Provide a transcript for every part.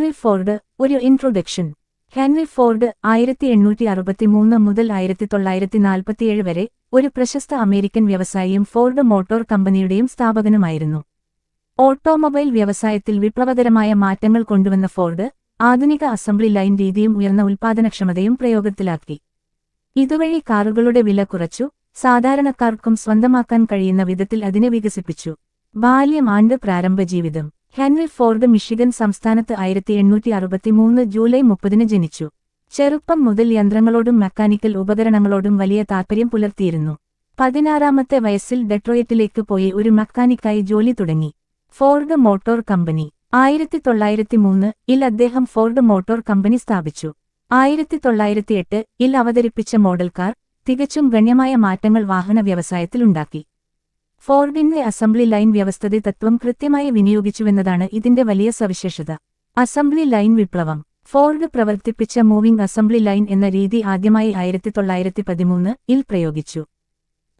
Henry Ford, ഒരു introduction. Henry Ford 1863 മുതൽ 1947 വരെ ഒരു പ്രശസ്ത അമേരിക്കൻ വ്യവസായിയും ഫോർഡ് മോട്ടോർ കമ്പനിയുടെയും സ്ഥാപകനുമായിരുന്നു. ഓട്ടോമൊബൈൽ വ്യവസായത്തിൽ വിപ്ലവകരമായ മാറ്റങ്ങൾ കൊണ്ടുവന്ന ഫോർഡ്, ആധുനിക അസംബ്ലി ലൈൻ രീതിയും ഉയർന്ന ഉൽപ്പാദനക്ഷമതയും പ്രയോഗത്തിലാക്കി. ഇതുവഴി കാറുകളുടെ വില കുറച്ചു, സാധാരണക്കാർക്കും സ്വന്തമാക്കാൻ കഴിയുന്ന വിധത്തിൽ അതിനെ വികസിപ്പിച്ചു. ബാല്യം ആണ്ട് പ്രാരംഭ ജീവിതം. ഹെൻറി ഫോർഡ് മിഷിഗൻ സംസ്ഥാനത്ത് 1863 ജൂലൈ 30 ജനിച്ചു. ചെറുപ്പം മുതൽ യന്ത്രങ്ങളോടും മെക്കാനിക്കൽ ഉപകരണങ്ങളോടും വലിയ താൽപര്യം പുലർത്തിയിരുന്നു. 16-ാമത്തെ വയസ്സിൽ ഡെട്രോയിറ്റിലേക്ക് പോയി ഒരു മെക്കാനിക്കായി ജോലി തുടങ്ങി. Ford motor company. 1903 അദ്ദേഹം ഫോർഡ് മോട്ടോർ കമ്പനി സ്ഥാപിച്ചു. 1908 അവതരിപ്പിച്ച മോഡൽ കാർ തികച്ചും ഗണ്യമായ മാറ്റങ്ങൾ വാഹന വ്യവസായത്തിലുണ്ടാക്കി. ഫോർഡിന്റെ അസംബ്ലി ലൈൻ വ്യവസ്ഥിതി തത്വം കൃത്യമായി വിനിയോഗിച്ചുവെന്നതാണ് ഇതിന്റെ വലിയ സവിശേഷത. അസംബ്ലി ലൈൻ വിപ്ലവം. ഫോർഡ് പ്രവർത്തിപ്പിച്ച മൂവിംഗ് അസംബ്ലി ലൈൻ എന്ന രീതി ആദ്യമായി 1913 പ്രയോഗിച്ചു.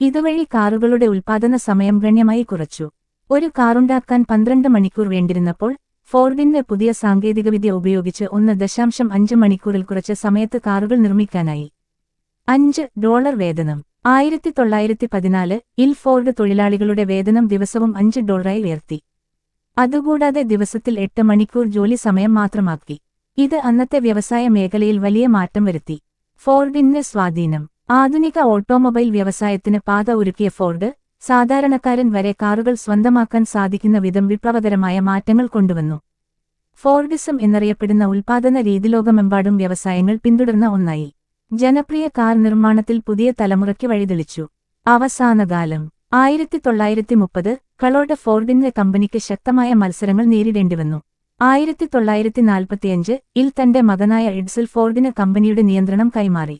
ഇതുവഴി കാറുകളുടെ ഉൽപ്പാദന സമയം ഗണ്യമായി കുറച്ചു. ഒരു കാറുണ്ടാക്കാൻ 12 മണിക്കൂർ വേണ്ടിരുന്നപ്പോൾ ഫോർഡിന്റെ പുതിയ സാങ്കേതികവിദ്യ ഉപയോഗിച്ച് $1.5 മണിക്കൂറിൽ കുറച്ച് സമയത്ത് കാറുകൾ നിർമ്മിക്കാനായി. $5 വേതനം. 1914 ഫോർഡ് തൊഴിലാളികളുടെ വേതനം ദിവസവും $5 ഉയർത്തി. അതുകൂടാതെ ദിവസത്തിൽ 8 മണിക്കൂർ ജോലി സമയം മാത്രമാക്കി. ഇത് അന്നത്തെ വ്യവസായ മേഖലയിൽ വലിയ മാറ്റം വരുത്തി. ഫോർഡിന്റെ സ്വാധീനം. ആധുനിക ഓട്ടോമൊബൈൽ വ്യവസായത്തിന് പാത ഒരുക്കിയ ഫോർഡ്, സാധാരണക്കാരൻ വരെ കാറുകൾ സ്വന്തമാക്കാൻ സാധിക്കുന്ന വിധം വിപ്ലവകരമായ മാറ്റങ്ങൾ കൊണ്ടുവന്നു. ഫോർഡിസം എന്നറിയപ്പെടുന്ന ഉൽപ്പാദന രീതി ലോകമെമ്പാടും വ്യവസായങ്ങൾ പിന്തുടർന്ന ഒന്നായി. ജനപ്രിയ കാർ നിർമ്മാണത്തിൽ പുതിയ തലമുറയ്ക്ക് വഴിതെളിച്ചു. അവസാനകാലം. 1930 കളോടെ ഫോർഡിന്റെ കമ്പനിക്ക് ശക്തമായ മത്സരങ്ങൾ നേരിടേണ്ടിവന്നു. 1945 തന്റെ മകനായ എഡ്സൽ ഫോർഡിന് കമ്പനിയുടെ നിയന്ത്രണം കൈമാറി.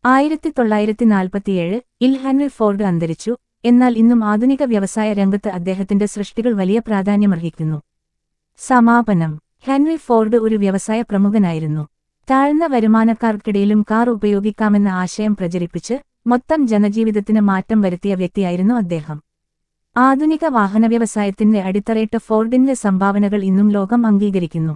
1947 ഹെൻറി ഫോർഡ് അന്തരിച്ചു. എന്നാൽ ഇന്നും ആധുനിക വ്യവസായ രംഗത്ത് അദ്ദേഹത്തിന്റെ സൃഷ്ടികൾ വലിയ പ്രാധാന്യമർഹിക്കുന്നു. സമാപനം. ഹെൻറി ഫോർഡ് ഒരു വ്യവസായ പ്രമുഖനായിരുന്നു. താഴ്ന്ന വരുമാനക്കാർക്കിടയിലും കാർ ഉപയോഗിക്കാമെന്ന ആശയം പ്രചരിപ്പിച്ച് മൊത്തം ജനജീവിതത്തിന് മാറ്റം വരുത്തിയ വ്യക്തിയായിരുന്നു അദ്ദേഹം. ആധുനിക വാഹന വ്യവസായത്തിന്റെ അടിത്തറയിട്ട ഫോർഡിന്റെ സംഭാവനകൾ ഇന്നും ലോകം അംഗീകരിക്കുന്നു.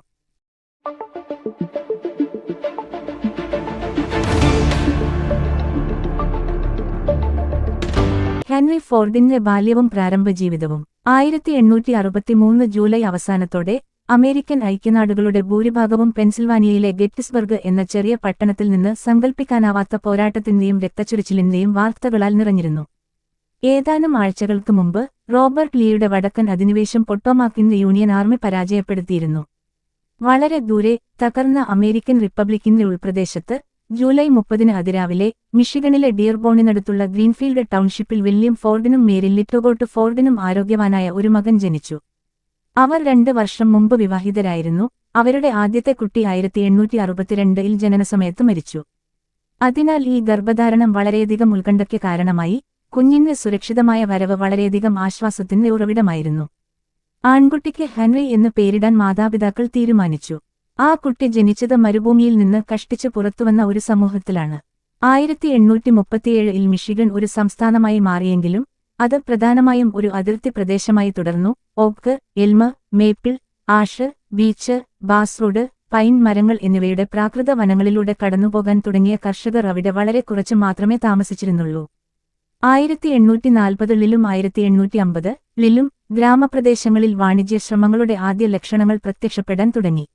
ഹെൻറി ഫോർഡിന്റെ ബാല്യവും പ്രാരംഭ ജീവിതവും. 1863 ജൂലൈ അവസാനത്തോടെ അമേരിക്കൻ ഐക്യനാടുകളുടെ ഭൂരിഭാഗവും പെൻസിൽവാനിയയിലെ ഗെറ്റിസ്ബർഗ് എന്ന ചെറിയ പട്ടണത്തിൽ നിന്ന് സങ്കൽപ്പിക്കാനാവാത്ത പോരാട്ടത്തിന്റെയും രക്തച്ചൊരിച്ചിലിന്റെയും വാർത്തകളാൽ നിറഞ്ഞിരുന്നു. ഏതാനും ആഴ്ചകൾക്ക് മുമ്പ് റോബർട്ട് ലീയുടെ വടക്കൻ അധിനിവേശം പൊട്ടോമാക്കിന്റെ യൂണിയൻ ആർമി പരാജയപ്പെടുത്തിയിരുന്നു. വളരെ ദൂരെ തകർന്ന അമേരിക്കൻ റിപ്പബ്ലിക്കിന്റെ ഉൾപ്രദേശത്ത് ജൂലൈ 30 അതിരാവിലെ മിഷിഗണിലെ ഡിയർബോണിനടുത്തുള്ള ഗ്രീൻഫീൽഡ് ടൗൺഷിപ്പിൽ വില്യം ഫോർഡിനും മേരി ലിറ്റോഗോട്ട് ഫോർഡിനും ആരോഗ്യവാനായ ഒരു മകൻ ജനിച്ചു. അവർ 2 വർഷം മുമ്പ് വിവാഹിതരായിരുന്നു. അവരുടെ ആദ്യത്തെ കുട്ടി 1862 ജനനസമയത്ത് മരിച്ചു. അതിനാൽ ഈ ഗർഭധാരണം വളരെയധികം ഉത്കണ്ഠയ്ക്ക് കാരണമായി. കുഞ്ഞിന്റെ സുരക്ഷിതമായ വരവ് വളരെയധികം ആശ്വാസത്തിന്റെ ഉറവിടമായിരുന്നു. ആൺകുട്ടിക്ക് ഹെൻറി എന്ന് പേരിടാൻ മാതാപിതാക്കൾ തീരുമാനിച്ചു. ആ കുട്ടി ജനിച്ചത് മരുഭൂമിയിൽ നിന്ന് കഷ്ടിച്ച് പുറത്തുവന്ന ഒരു സമൂഹത്തിലാണ്. 1837 മിഷിഗൺ ഒരു സംസ്ഥാനമായി മാറിയെങ്കിലും അത് പ്രധാനമായും ഒരു അതിർത്തി പ്രദേശമായി തുടർന്നു. ഓക്ക്, എൽമ്, മേപ്പിൾ, ആഷ്, ബീച്ച്, ബാസ്വുഡ്, പൈൻ മരങ്ങൾ എന്നിവയുടെ പ്രാകൃത വനങ്ങളിലൂടെ കടന്നുപോകാൻ തുടങ്ങിയ കർഷകർ അവിടെ വളരെ കുറച്ച് മാത്രമേ താമസിച്ചിരുന്നുള്ളൂ. 1840 1850 ഗ്രാമപ്രദേശങ്ങളിൽ വാണിജ്യശ്രമങ്ങളുടെ ആദ്യ ലക്ഷണങ്ങൾ പ്രത്യക്ഷപ്പെടാൻ തുടങ്ങി.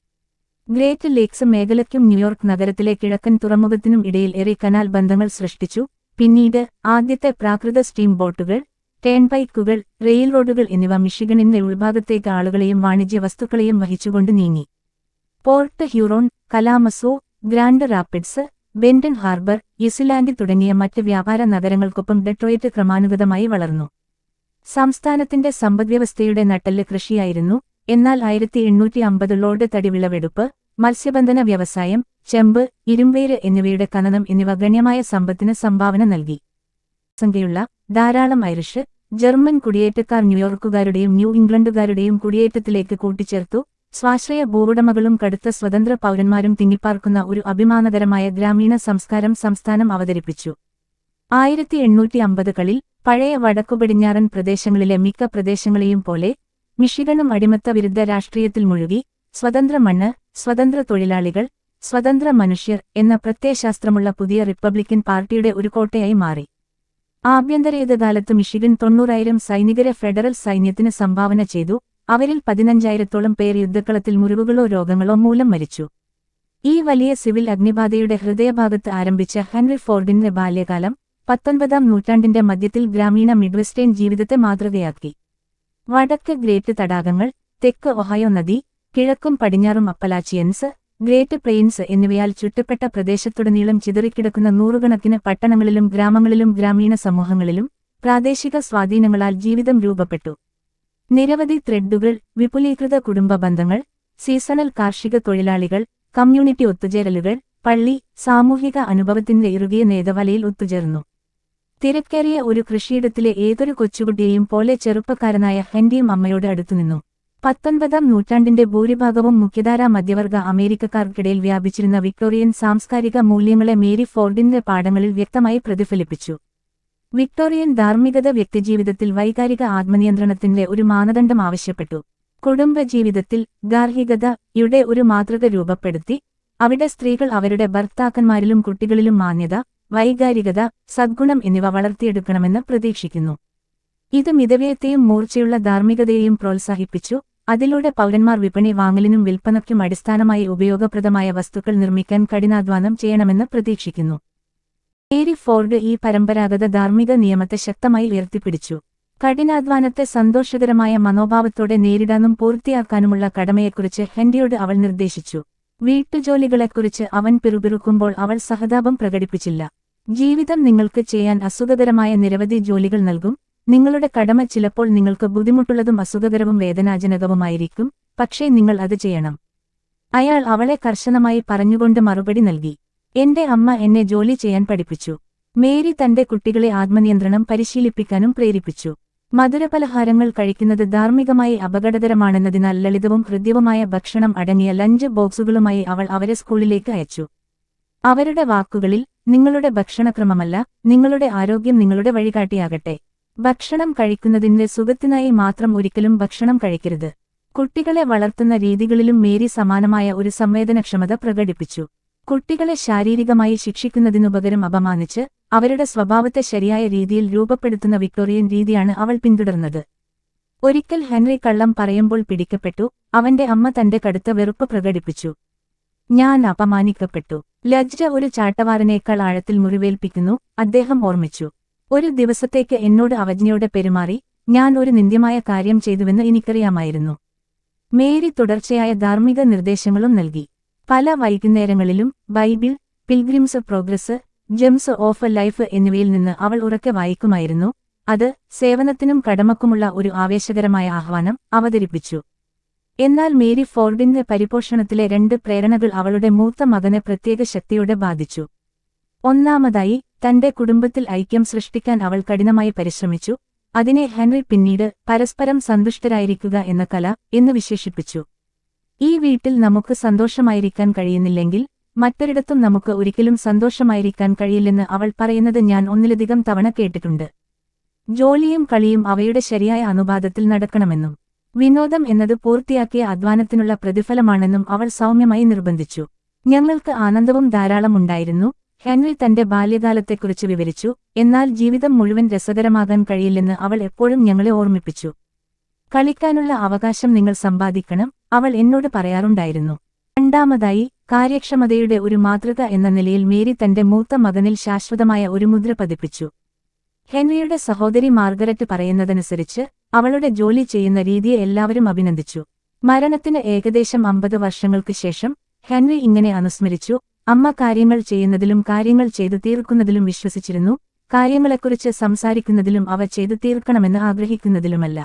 ഗ്രേറ്റ് ലേക്സ് മേഖലയ്ക്കും ന്യൂയോർക്ക് നഗരത്തിലെ കിഴക്കൻ തുറമുഖത്തിനും ഇടയിൽ എറി കനാൽ ബന്ധങ്ങൾ സൃഷ്ടിച്ചു. പിന്നീട് ആദ്യത്തെ പ്രാകൃത സ്റ്റീം ബോട്ടുകൾ, ടേൺപൈക്കുകൾ, റെയിൽ റോഡുകൾ എന്നിവ മിഷിഗണിന്റെ ഉൾഭാഗത്തേക്ക് ആളുകളെയും വാണിജ്യ വസ്തുക്കളെയും വഹിച്ചുകൊണ്ട് നീങ്ങി. Port Huron, കലാമസോ, grand rapids, ബെൻഡൻ harbour, Iceland തുടങ്ങിയ മറ്റ് വ്യാപാര നഗരങ്ങൾക്കൊപ്പം ഡെട്രോയിറ്റ് ക്രമാനുഗതമായി വളർന്നു. സംസ്ഥാനത്തിന്റെ സമ്പദ്വ്യവസ്ഥയുടെ നട്ടെല്ല് കൃഷിയായിരുന്നു. എന്നാൽ 1850 തടി വിളവെടുപ്പ്, മത്സ്യബന്ധന വ്യവസായം, ചെമ്പ്, ഇരുമ്പേര് എന്നിവയുടെ ഖനനം എന്നിവ ഗണ്യമായ സമ്പത്തിന് സംഭാവന നൽകി. സംഖ്യയുള്ള ധാരാളം ഐറിഷ്, ജർമ്മൻ കുടിയേറ്റക്കാർ ന്യൂയോർക്കുകാരുടെയും ന്യൂ ഇംഗ്ലണ്ടുകാരുടെയും കുടിയേറ്റത്തിലേക്ക് കൂട്ടിച്ചേർത്തു. സ്വാശ്രയ ഭൂവുടമകളും കടുത്ത സ്വതന്ത്ര പൗരന്മാരും തിങ്ങിപ്പാർക്കുന്ന ഒരു അഭിമാനകരമായ ഗ്രാമീണ സംസ്കാരം സംസ്ഥാനം അവതരിപ്പിച്ചു. 1850കളിൽ പഴയ വടക്കുപടിഞ്ഞാറൻ പ്രദേശങ്ങളിലെ മിക്ക പ്രദേശങ്ങളെയും പോലെ മിഷിഗണും അടിമത്ത വിരുദ്ധ രാഷ്ട്രീയത്തിൽ മുഴുകി. സ്വതന്ത്ര മണ്ണ്, സ്വതന്ത്ര തൊഴിലാളികൾ, സ്വതന്ത്ര മനുഷ്യർ എന്ന പ്രത്യയശാസ്ത്രമുള്ള പുതിയ റിപ്പബ്ലിക്കൻ പാർട്ടിയുടെ ഒരു കോട്ടയായി മാറി. ആഭ്യന്തരയുദ്ധകാലത്ത് മിഷിഗൻ 90,000 സൈനികരെ ഫെഡറൽ സൈന്യത്തിന് സംഭാവന ചെയ്തു. അവരിൽ 15,000-ഓളം പേർ യുദ്ധക്കളത്തിൽ മുറിവുകളോ രോഗങ്ങളോ മൂലം മരിച്ചു. ഈ വലിയ സിവിൽ അഗ്നിബാധയുടെ ഹൃദയഭാഗത്ത് ആരംഭിച്ച ഹെൻറി ഫോർഡിന്റെ ബാല്യകാലം 19-ാം നൂറ്റാണ്ടിന്റെ മധ്യത്തിൽ ഗ്രാമീണ മിഡ്വെസ്റ്റേൺ ജീവിതത്തെ മാതൃകയാക്കി. വടക്ക് ഗ്രേറ്റ് തടാകങ്ങൾ, തെക്ക് ഒഹായോ നദി, കിഴക്കും പടിഞ്ഞാറും അപ്പലാച്ചിയൻസ്, ഗ്രേറ്റ് പ്ലെയിൻസ് എന്നിവയാൽ ചുറ്റപ്പെട്ട പ്രദേശത്തുടനീളം ചിതറിക്കിടക്കുന്ന നൂറുകണക്കിന് പട്ടണങ്ങളിലും ഗ്രാമങ്ങളിലും ഗ്രാമീണ സമൂഹങ്ങളിലും പ്രാദേശിക സ്വാധീനങ്ങളാൽ ജീവിതം രൂപപ്പെട്ടു. നിരവധി ത്രെഡുകൾ, വിപുലീകൃത കുടുംബ ബന്ധങ്ങൾ, സീസണൽ കാർഷിക തൊഴിലാളികൾ, കമ്മ്യൂണിറ്റി ഒത്തുചേരലുകൾ, പള്ളി, സാമൂഹിക അനുഭവത്തിന്റെ ഇറുകിയ നേതവലയിൽ ഒത്തുചേർന്നു. തിരക്കേറിയ ഒരു കൃഷിയിടത്തിലെ ഏതൊരു കൊച്ചുകുട്ടിയെയും പോലെ ചെറുപ്പക്കാരനായ ഹെൻറിയും അമ്മയോട് അടുത്തുനിന്നു. 19-ാം നൂറ്റാണ്ടിന്റെ ഭൂരിഭാഗവും മുഖ്യധാരാ മധ്യവർഗ അമേരിക്കക്കാർക്കിടയിൽ വ്യാപിച്ചിരുന്ന വിക്ടോറിയൻ സാംസ്കാരിക മൂല്യങ്ങളെ മേരി ഫോർഡിന്റെ പാഠങ്ങളിൽ വ്യക്തമായി പ്രതിഫലിപ്പിച്ചു. വിക്ടോറിയൻ ധാർമ്മികത വ്യക്തിജീവിതത്തിൽ വൈകാരിക ആത്മനിയന്ത്രണത്തിന്റെ ഒരു മാനദണ്ഡം ആവശ്യപ്പെട്ടു. കുടുംബജീവിതത്തിൽ ഗാർഹികതയുടെ ഒരു മാതൃക രൂപപ്പെടുത്തി. അവിടെ സ്ത്രീകൾ അവരുടെ ഭർത്താക്കന്മാരിലും കുട്ടികളിലും മാന്യത, വൈകാരികത, സദ്ഗുണം എന്നിവ വളർത്തിയെടുക്കണമെന്ന് പ്രതീക്ഷിക്കുന്നു. ഇത് മിതവ്യയത്തെയും മൂർച്ചയുള്ള ധാർമ്മികതയെയും പ്രോത്സാഹിപ്പിച്ചു. അതിലൂടെ പൗരന്മാർ വിപണി വാങ്ങലിനും വിൽപ്പനയ്ക്കും അടിസ്ഥാനമായി ഉപയോഗപ്രദമായ വസ്തുക്കൾ നിർമ്മിക്കാൻ കഠിനാധ്വാനം ചെയ്യണമെന്ന് പ്രതീക്ഷിക്കുന്നു. മേരി ഫോർഡ് ഈ പരമ്പരാഗത ധാർമ്മിക നിയമത്തെ ശക്തമായി ഉയർത്തിപ്പിടിച്ചു. കഠിനാധ്വാനത്തെ സന്തോഷകരമായ മനോഭാവത്തോടെ നേരിടാനും പൂർത്തിയാക്കാനുമുള്ള കടമയെക്കുറിച്ച് ഹെൻറിയോട് അവൾ നിർദ്ദേശിച്ചു. വീട്ടുജോലികളെക്കുറിച്ച് അവൻ പിറുപിറുക്കുമ്പോൾ അവൾ സഹതാപം പ്രകടിപ്പിച്ചില്ല. ജീവിതം നിങ്ങൾക്ക് ചെയ്യാൻ അസുഖകരമായ നിരവധി ജോലികൾ നൽകും. നിങ്ങളുടെ കടമ ചിലപ്പോൾ നിങ്ങൾക്ക് ബുദ്ധിമുട്ടുള്ളതും അസുഖകരവും വേദനാജനകവുമായിരിക്കും, പക്ഷേ നിങ്ങൾ അത് ചെയ്യണം. അയാൾ അവളെ കർശനമായി പറഞ്ഞുകൊണ്ട് മറുപടി നൽകി. എന്റെ അമ്മ എന്നെ ജോലി ചെയ്യാൻ പഠിപ്പിച്ചു. മേരി തന്റെ കുട്ടികളെ ആത്മനിയന്ത്രണം പരിശീലിപ്പിക്കാനും പ്രേരിപ്പിച്ചു. മധുരപലഹാരങ്ങൾ കഴിക്കുന്നത് ധാർമ്മികമായി അപകടകരമാണെന്നതിനാൽ ലളിതവും ഹൃദ്യവുമായ ഭക്ഷണം അടങ്ങിയ ലഞ്ച് ബോക്സുകളുമായി അവൾ അവരെ സ്കൂളിലേക്ക് അയച്ചു. അവരുടെ വാക്കുകളിൽ, നിങ്ങളുടെ ഭക്ഷണക്രമമല്ല, നിങ്ങളുടെ ആരോഗ്യം നിങ്ങളുടെ വഴികാട്ടിയാകട്ടെ. ഭക്ഷണം കഴിക്കുന്നതിന്റെ സുഖത്തിനായി മാത്രം ഒരിക്കലും ഭക്ഷണം കഴിക്കരുത്. കുട്ടികളെ വളർത്തുന്ന രീതികളിലും മേരി സമാനമായ ഒരു സംവേദനക്ഷമത പ്രകടിപ്പിച്ചു. കുട്ടികളെ ശാരീരികമായി ശിക്ഷിക്കുന്നതിനുപകരം അപമാനിച്ച് അവരുടെ സ്വഭാവത്തെ ശരിയായ രീതിയിൽ രൂപപ്പെടുത്തുന്ന വിക്ടോറിയൻ രീതിയാണ് അവൾ പിന്തുടർന്നത്. ഒരിക്കൽ ഹെൻറി കള്ളം പറയുമ്പോൾ പിടിക്കപ്പെട്ടു. അവന്റെ അമ്മ തന്റെ കടുത്ത വെറുപ്പ് പ്രകടിപ്പിച്ചു. ഞാൻ അപമാനിക്കപ്പെട്ടു. ലജ്ജ ഒരു ചാട്ടവാറിനേക്കാൾ ആഴത്തിൽ മുറിവേൽപ്പിക്കുന്നു, അദ്ദേഹം ഓർമ്മിച്ചു. ഒരു ദിവസത്തേക്ക് എന്നോട് അവജ്ഞയോടെ പെരുമാറി. ഞാൻ ഒരു നിന്ദ്യമായ കാര്യം ചെയ്തുവെന്ന് എനിക്കറിയാമായിരുന്നു. മേരി തുടർച്ചയായ ധാർമ്മിക നിർദ്ദേശങ്ങളും നൽകി. പല വൈകുന്നേരങ്ങളിലും Bible, Pilgrim's Progress, Gems of Life എന്നിവയിൽ നിന്ന് അവൾ ഉറക്കെ വായിക്കുമായിരുന്നു. അത് സേവനത്തിനും കടമക്കുമുള്ള ഒരു ആവേശകരമായ ആഹ്വാനം അവതരിപ്പിച്ചു. എന്നാൽ മേരി ഫോർഡിന്റെ പരിപോഷണത്തിലെ 2 പ്രേരണകൾ അവളുടെ മൂത്ത മകനെ പ്രത്യേക ശക്തിയോടെ ബാധിച്ചു. ഒന്നാമതായി, തന്റെ കുടുംബത്തിൽ ഐക്യം സൃഷ്ടിക്കാൻ അവൾ കഠിനമായി പരിശ്രമിച്ചു. അതിനെ ഹെൻറി പിന്നീട് പരസ്പരം സന്തുഷ്ടരായിരിക്കുക എന്ന കല എന്ന് വിശേഷിപ്പിച്ചു. ഈ വീട്ടിൽ നമുക്ക് സന്തോഷമായിരിക്കാൻ കഴിയുന്നില്ലെങ്കിൽ മറ്റൊരിടത്തും നമുക്ക് ഒരിക്കലും സന്തോഷമായിരിക്കാൻ കഴിയില്ലെന്ന് അവൾ പറയുന്നത് ഞാൻ ഒന്നിലധികം തവണ കേട്ടിട്ടുണ്ട്. ജോലിയും കളിയും അവയുടെ ശരിയായ അനുപാതത്തിൽ നടക്കണമെന്നും വിനോദം എന്നത് പൂർത്തിയാക്കിയ അധ്വാനത്തിനുള്ള പ്രതിഫലമാണെന്നും അവൾ സൗമ്യമായി നിർബന്ധിച്ചു. ഞങ്ങൾക്ക് ആനന്ദവും ധാരാളം ഉണ്ടായിരുന്നു, ഹെൻറി തന്റെ ബാല്യകാലത്തെക്കുറിച്ച് വിവരിച്ചു. എന്നാൽ ജീവിതം മുഴുവൻ രസകരമാകാൻ കഴിയില്ലെന്ന് അവൾ എപ്പോഴും ഞങ്ങളെ ഓർമ്മിപ്പിച്ചു. കളിക്കാനുള്ള അവകാശം നിങ്ങൾ സമ്പാദിക്കണം, അവൾ എന്നോട് പറയാറുണ്ടായിരുന്നു. രണ്ടാമതായി, കാര്യക്ഷമതയുടെ ഒരു മാതൃക എന്ന നിലയിൽ മേരി തന്റെ മൂത്ത മകനിൽ ശാശ്വതമായ ഒരു മുദ്ര പതിപ്പിച്ചു. ഹെൻറിയുടെ സഹോദരി മാർഗരറ്റ് പറയുന്നതനുസരിച്ച് അവളുടെ ജോലി ചെയ്യുന്ന രീതിയെ എല്ലാവരും അഭിനന്ദിച്ചു. മരണത്തിന് ഏകദേശം 50 വർഷങ്ങൾക്ക് ശേഷം ഹെൻറി ഇങ്ങനെ അനുസ്മരിച്ചു. അമ്മ കാര്യങ്ങൾ ചെയ്യുന്നതിലും കാര്യങ്ങൾ ചെയ്തു തീർക്കുന്നതിലും വിശ്വസിച്ചിരുന്നു, കാര്യങ്ങളെക്കുറിച്ച് സംസാരിക്കുന്നതിലും അവ ചെയ്തു തീർക്കണമെന്ന് ആഗ്രഹിക്കുന്നതിലുമല്ല.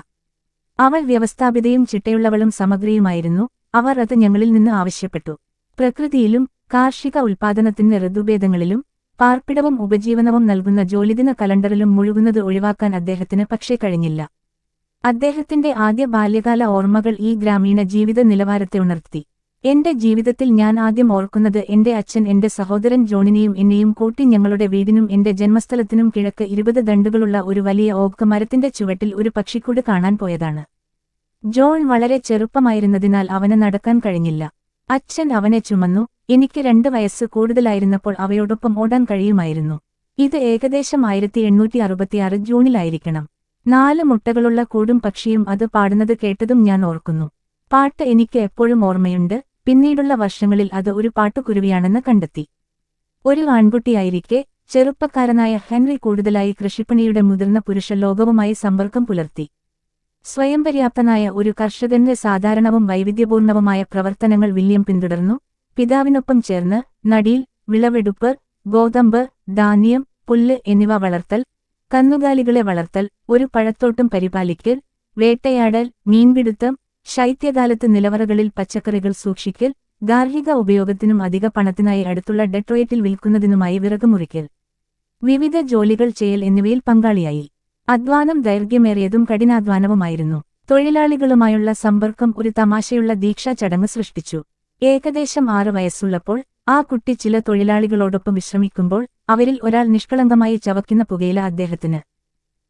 അവൾ വ്യവസ്ഥാപിതയും ചിട്ടയുള്ളവളും സമഗ്രയുമായിരുന്നു. അവർ അത് ഞങ്ങളിൽ നിന്ന് ആവശ്യപ്പെട്ടു. പ്രകൃതിയിലും കാർഷിക ഉൽപ്പാദനത്തിന് ഋതുഭേദങ്ങളിലും പാർപ്പിടവും ഉപജീവനവും നൽകുന്ന ജോലിദിന കലണ്ടറിലും മുഴുകുന്നത് ഒഴിവാക്കാൻ അദ്ദേഹത്തിന് പക്ഷേ കഴിഞ്ഞില്ല. അദ്ദേഹത്തിന്റെ ആദ്യ ബാല്യകാല ഓർമ്മകൾ ഈ ഗ്രാമീണ ജീവിത നിലവാരത്തെ ഉണർത്തി. എന്റെ ജീവിതത്തിൽ ഞാൻ ആദ്യം ഓർക്കുന്നത് എന്റെ അച്ഛൻ എന്റെ സഹോദരൻ ജോണിനെയും എന്നെയും കൂട്ടി ഞങ്ങളുടെ വീടിനും എന്റെ ജന്മസ്ഥലത്തിനും കിഴക്ക് 20 ദണ്ടുകളുള്ള ഒരു വലിയ ഓക്ക് മരത്തിന്റെ ചുവട്ടിൽ ഒരു പക്ഷിക്കൂട് കാണാൻ പോയതാണ്. ജോൺ വളരെ ചെറുപ്പമായിരുന്നതിനാൽ അവന് നടക്കാൻ കഴിഞ്ഞില്ല. അച്ഛൻ അവനെ ചുമന്നു. എനിക്ക് 2 വയസ്സ് കൂടുതലായിരുന്നപ്പോൾ അവയോടൊപ്പം ഓടാൻ കഴിയുമായിരുന്നു. ഇത് ഏകദേശം 1866 ജൂണിലായിരിക്കണം. 4 മുട്ടകളുള്ള കൂടും പക്ഷിയും അത് പാടുന്നത് കേട്ടതും ഞാൻ ഓർക്കുന്നു. പാട്ട് എനിക്ക് എപ്പോഴും ഓർമ്മയുണ്ട്. പിന്നീടുള്ള വർഷങ്ങളിൽ അത് ഒരു പാട്ടുകുരുവിയാണെന്ന് കണ്ടെത്തി. ഒരു ആൺകുട്ടിയായിരിക്കെ ചെറുപ്പക്കാരനായ ഹെൻറി കൂടുതലായി കൃഷിപ്പണിയുടെ മുതിർന്ന പുരുഷ ലോകവുമായി സമ്പർക്കം പുലർത്തി. സ്വയംപര്യാപ്തനായ ഒരു കർഷകന്റെ സാധാരണവും വൈവിധ്യപൂർണവുമായ പ്രവർത്തനങ്ങൾ വില്യം പിന്തുടർന്നു. പിതാവിനൊപ്പം ചേർന്ന് നടീൽ, വിളവെടുപ്പ്, ഗോതമ്പ്, ധാന്യം, പുല്ല് എന്നിവ വളർത്തൽ, കന്നുകാലികളെ വളർത്തൽ, ഒരു പഴത്തോട്ടം പരിപാലിക്കൽ, വേട്ടയാടൽ, മീൻപിടുത്തം, ശൈത്യകാലത്ത് നിലവറകളിൽ പച്ചക്കറികൾ സൂക്ഷിക്കൽ, ഗാർഹിക ഉപയോഗത്തിനും അധിക പണത്തിനായി അടുത്തുള്ള ഡെട്രോയിറ്റിൽ വിൽക്കുന്നതിനുമായി വിറക് മുറിക്കൽ, വിവിധ ജോലികൾ ചെയ്യൽ എന്നിവയിൽ പങ്കാളിയായി. അധ്വാനം ദൈർഘ്യമേറിയതും കഠിനാധ്വാനവുമായിരുന്നു. തൊഴിലാളികളുമായുള്ള സമ്പർക്കം ഒരു തമാശയുള്ള ദീക്ഷാ ചടങ്ങ് സൃഷ്ടിച്ചു. ഏകദേശം 6 വയസ്സുള്ളപ്പോൾ ആ കുട്ടി ചില തൊഴിലാളികളോടൊപ്പം വിശ്രമിക്കുമ്പോൾ അവരിൽ ഒരാൾ നിഷ്കളങ്കമായി ചവയ്ക്കുന്ന പുകയില അദ്ദേഹത്തിന്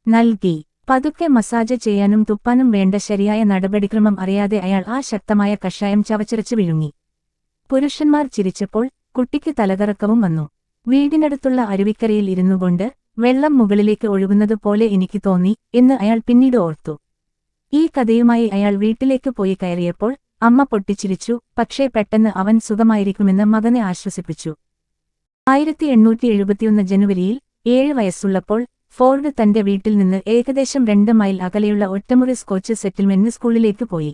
നൽകി. പതുക്കെ മസാജ് ചെയ്യാനും തുപ്പാനും വേണ്ട ശരിയായ നടപടിക്രമം അറിയാതെ അയാൾ ആ ശക്തമായ കഷായം ചവച്ചരച്ച് വിഴുങ്ങി. പുരുഷന്മാർ ചിരിച്ചപ്പോൾ കുട്ടിക്ക് തലകറക്കവും വന്നു. വീടിനടുത്തുള്ള അരുവിക്കരയിൽ ഇരുന്നുകൊണ്ട് വെള്ളം മുകളിലേക്ക് ഒഴുകുന്നത് പോലെ എനിക്ക് തോന്നി എന്ന് അയാൾ പിന്നീട് ഓർത്തു. ഈ കഥയുമായി അയാൾ വീട്ടിലേക്ക് പോയി കയറിയപ്പോൾ അമ്മ പൊട്ടിച്ചിരിച്ചു. പക്ഷേ പെട്ടെന്ന് അവൻ സുഖമായിരിക്കുമെന്ന് മകനെ ആശ്വസിപ്പിച്ചു. 1871 ജനുവരിയിൽ 7 വയസ്സുള്ളപ്പോൾ ഫോർഡ് തന്റെ വീട്ടിൽ നിന്ന് ഏകദേശം 2 മൈൽ അകലെയുള്ള ഒറ്റമുറി സ്കോച്ച് സെറ്റിൽമെന്റ് സ്കൂളിലേക്ക് പോയി.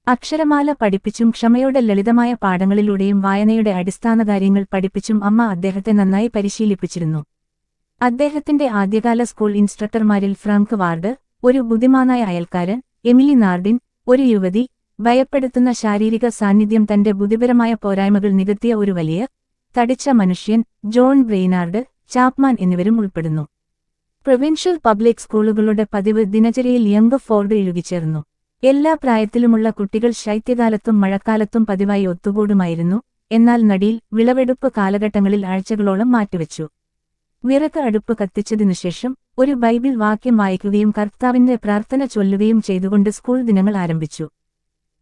അക്ഷരമാല പഠിപ്പിച്ചും ക്ഷമയോടെ ലളിതമായ പാഠങ്ങളിലൂടെയും വായനയുടെ അടിസ്ഥാനകാര്യങ്ങൾ പഠിപ്പിച്ചും അമ്മ അദ്ദേഹത്തെ നന്നായി പരിശീലിപ്പിച്ചിരുന്നു. അദ്ദേഹത്തിന്റെ ആദ്യകാല സ്കൂൾ ഇൻസ്ട്രക്ടർമാരിൽ ഫ്രാങ്ക് വാർഡ്, ഒരു ബുദ്ധിമാനായ അയൽക്കാരൻ, എമിലി നാർഡിൻ, ഒരു യുവതി, ഭയപ്പെടുത്തുന്ന ശാരീരിക സാന്നിധ്യം തന്റെ ബുദ്ധിപരമായ പോരായ്മകൾ നികത്തിയ ഒരു വലിയ തടിച്ച മനുഷ്യൻ, ജോൺ ബ്രെയ്നാർഡ് ചാപ്മാൻ എന്നിവരും ഉൾപ്പെടുന്നു. പ്രൊവിൻഷ്യൽ പബ്ലിക് സ്കൂളുകളുടെ പതിവ് ദിനചര്യയിൽ യങ് ഫോർഡ് ഇഴുകിച്ചേർന്നു. എല്ലാ പ്രായത്തിലുമുള്ള കുട്ടികൾ ശൈത്യകാലത്തും മഴക്കാലത്തും പതിവായി ഒത്തുകൂടുമായിരുന്നു. എന്നാൽ നടീൽ, വിളവെടുപ്പ് കാലഘട്ടങ്ങളിൽ ആഴ്ചകളോളം മാറ്റിവെച്ചു. വിറക് അടുപ്പ് കത്തിച്ചതിനുശേഷം ഒരു ബൈബിൾ വാക്യം വായിക്കുകയും കർത്താവിന്റെ പ്രാർത്ഥന ചൊല്ലുകയും ചെയ്തുകൊണ്ട് സ്കൂൾ ദിനങ്ങൾ ആരംഭിച്ചു.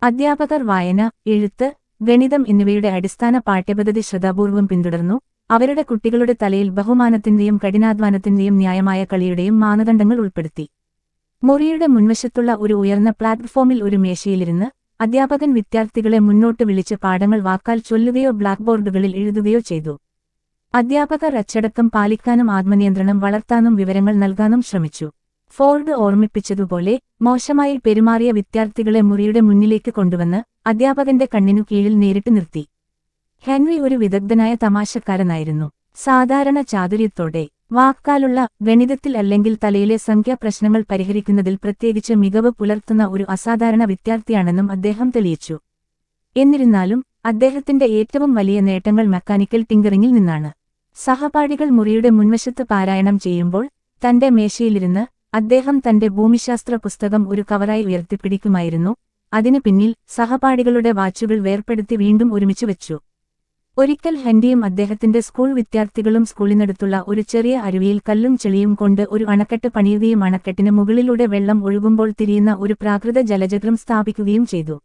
അധ്യാപകർ വായന, എഴുത്ത്, ഗണിതം എന്നിവയുടെ അടിസ്ഥാന പാഠ്യപദ്ധതി ശ്രദ്ധാപൂർവം പിന്തുടർന്നു. അവരുടെ കുട്ടികളുടെ തലയിൽ ബഹുമാനത്തിന്റെയും കഠിനാധ്വാനത്തിന്റെയും ന്യായമായ കളിയുടെയും മാനദണ്ഡങ്ങൾ ഉൾപ്പെടുത്തി. മുറിയുടെ മുൻവശത്തുള്ള ഒരു ഉയർന്ന പ്ലാറ്റ്ഫോമിൽ ഒരു മേശയിലിരുന്ന് അധ്യാപകൻ വിദ്യാർത്ഥികളെ മുന്നോട്ട് വിളിച്ച് പാഠങ്ങൾ വാക്കാൽ ചൊല്ലുകയോ ബ്ലാക്ക് ബോർഡുകളിൽ എഴുതുകയോ ചെയ്തു. അധ്യാപകർ അച്ചടക്കം പാലിക്കാനും ആത്മനിയന്ത്രണം വളർത്താനും വിവരങ്ങൾ നൽകാനും ശ്രമിച്ചു. ഫോർഡ് ഓർമ്മിപ്പിച്ചതുപോലെ മോശമായി പെരുമാറിയ വിദ്യാർത്ഥികളെ മുറിയുടെ മുന്നിലേക്ക് കൊണ്ടുവന്ന് അധ്യാപകന്റെ കണ്ണിനു കീഴിൽ നേരിട്ട് നിർത്തി. ഹെൻറി ഒരു വിദഗ്ധനായ തമാശക്കാരനായിരുന്നു. സാധാരണ ചാതുര്യത്തോടെ വാക്കാലുള്ള, ഗണിതത്തിൽ അല്ലെങ്കിൽ തലയിലെ സംഖ്യാപ്രശ്നങ്ങൾ പരിഹരിക്കുന്നതിൽ പ്രത്യേകിച്ച് മികവ് പുലർത്തുന്ന ഒരു അസാധാരണ വിദ്യാർത്ഥിയാണെന്നും അദ്ദേഹം തെളിയിച്ചു. എന്നിരുന്നാലും അദ്ദേഹത്തിന്റെ ഏറ്റവും വലിയ നേട്ടങ്ങൾ മെക്കാനിക്കൽ ടിങ്കറിംഗിൽ നിന്നാണ്. സഹപാഠികൾ മുറിയുടെ മുൻവശത്ത് പാരായണം ചെയ്യുമ്പോൾ തന്റെ മേശയിലിരുന്ന് അദ്ദേഹം തന്റെ ഭൂമിശാസ്ത്ര പുസ്തകം ഒരു കവറായി ഉയർത്തിപ്പിടിക്കുമായിരുന്നു. അതിനു പിന്നിൽ സഹപാഠികളുടെ വാച്ചുകൾ വേർപ്പെടുത്തി വീണ്ടും ഒരുമിച്ചു വെച്ചു. ഒരിക്കൽ ഹെൻറിയും അദ്ദേഹത്തിന്റെ സ്കൂൾ വിദ്യാർത്ഥികളും സ്കൂളിനടുത്തുള്ള ഒരു ചെറിയ അരുവിയിൽ കല്ലും ചെളിയും കൊണ്ട് ഒരു അണക്കെട്ട് പണിയുകയും അണക്കെട്ടിന് മുകളിലൂടെ വെള്ളം ഒഴുകുമ്പോൾ തിരിയുന്ന ഒരു പ്രാകൃത ജലചക്രം സ്ഥാപിക്കുകയും ചെയ്തു.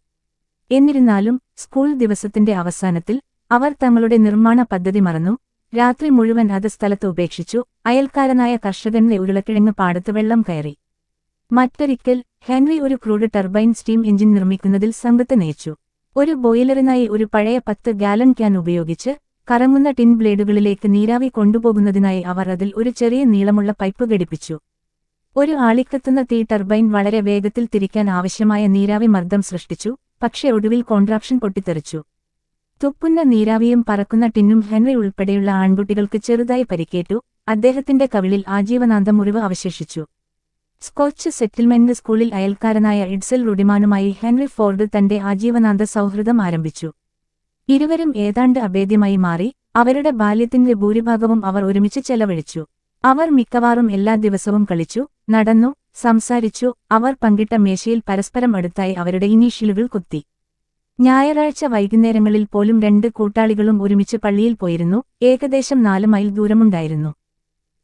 എന്നിരുന്നാലും സ്കൂൾ ദിവസത്തിന്റെ അവസാനത്തിൽ അവർ തങ്ങളുടെ നിർമ്മാണ പദ്ധതി മറന്നു. രാത്രി മുഴുവൻ അത് സ്ഥലത്ത് ഉപേക്ഷിച്ചു. അയൽക്കാരനായ കർഷകന്റെ ഉരുളക്കിഴങ്ങ് പാടത്ത് വെള്ളം കയറി. മറ്റൊരിക്കൽ ഹെൻറി ഒരു ക്രൂഡ് ടർബൈൻ സ്റ്റീം എഞ്ചിൻ നിർമ്മിക്കുന്നതിൽ സംഘത്തെ നയിച്ചു. ഒരു ബോയിലറിനായി ഒരു പഴയ 10 ഗാലൺ ക്യാൻ ഉപയോഗിച്ച് കറങ്ങുന്ന ടിൻ ബ്ലേഡുകളിലേക്ക് നീരാവി കൊണ്ടുപോകുന്നതിനായി അവർ അതിൽ ഒരു ചെറിയ നീളമുള്ള പൈപ്പ് ഘടിപ്പിച്ചു. ഒരു ആളിക്കത്തുന്ന തീ ടർബൈൻ വളരെ വേഗത്തിൽ തിരിക്കാൻ ആവശ്യമായ നീരാവി മർദ്ദം സൃഷ്ടിച്ചു. പക്ഷേ ഒടുവിൽ കോൺട്രാക്ഷൻ പൊട്ടിത്തെറിച്ചു. തുപ്പുന്ന നീരാവിയും പറക്കുന്ന ടിന്നും ഹെൻറി ഉൾപ്പെടെയുള്ള ആൺകുട്ടികൾക്ക് ചെറുതായി പരിക്കേറ്റു. അദ്ദേഹത്തിന്റെ കവിളിൽ ആജീവനാന്ത മുറിവ് അവശേഷിച്ചു. സ്കോച്ച് സെറ്റിൽമെന്റ് സ്കൂളിൽ അയൽക്കാരനായ ഇഡ്സൽ റുഡിമാനുമായി ഹെൻറി ഫോർഡ് തന്റെ ആജീവനാന്ത സൗഹൃദം ആരംഭിച്ചു. ഇരുവരും ഏതാണ്ട് അഭേദ്യമായി മാറി. അവരുടെ ബാല്യത്തിന്റെ ഭൂരിഭാഗവും അവർ ഒരുമിച്ച് ചെലവഴിച്ചു. അവർ മിക്കവാറും എല്ലാ ദിവസവും കളിച്ചു, നടന്നു, സംസാരിച്ചു. അവർ പങ്കിട്ട മേശയിൽ പരസ്പരം അടുത്തായി അവരുടെ ഇനീഷ്യലുകൾ കുത്തി. ഞായറാഴ്ച വൈകുന്നേരങ്ങളിൽ പോലും 2 കൂട്ടാളികളും ഒരുമിച്ച് പള്ളിയിൽ പോയിരുന്നു. ഏകദേശം 4 മൈൽ ദൂരമുണ്ടായിരുന്നു.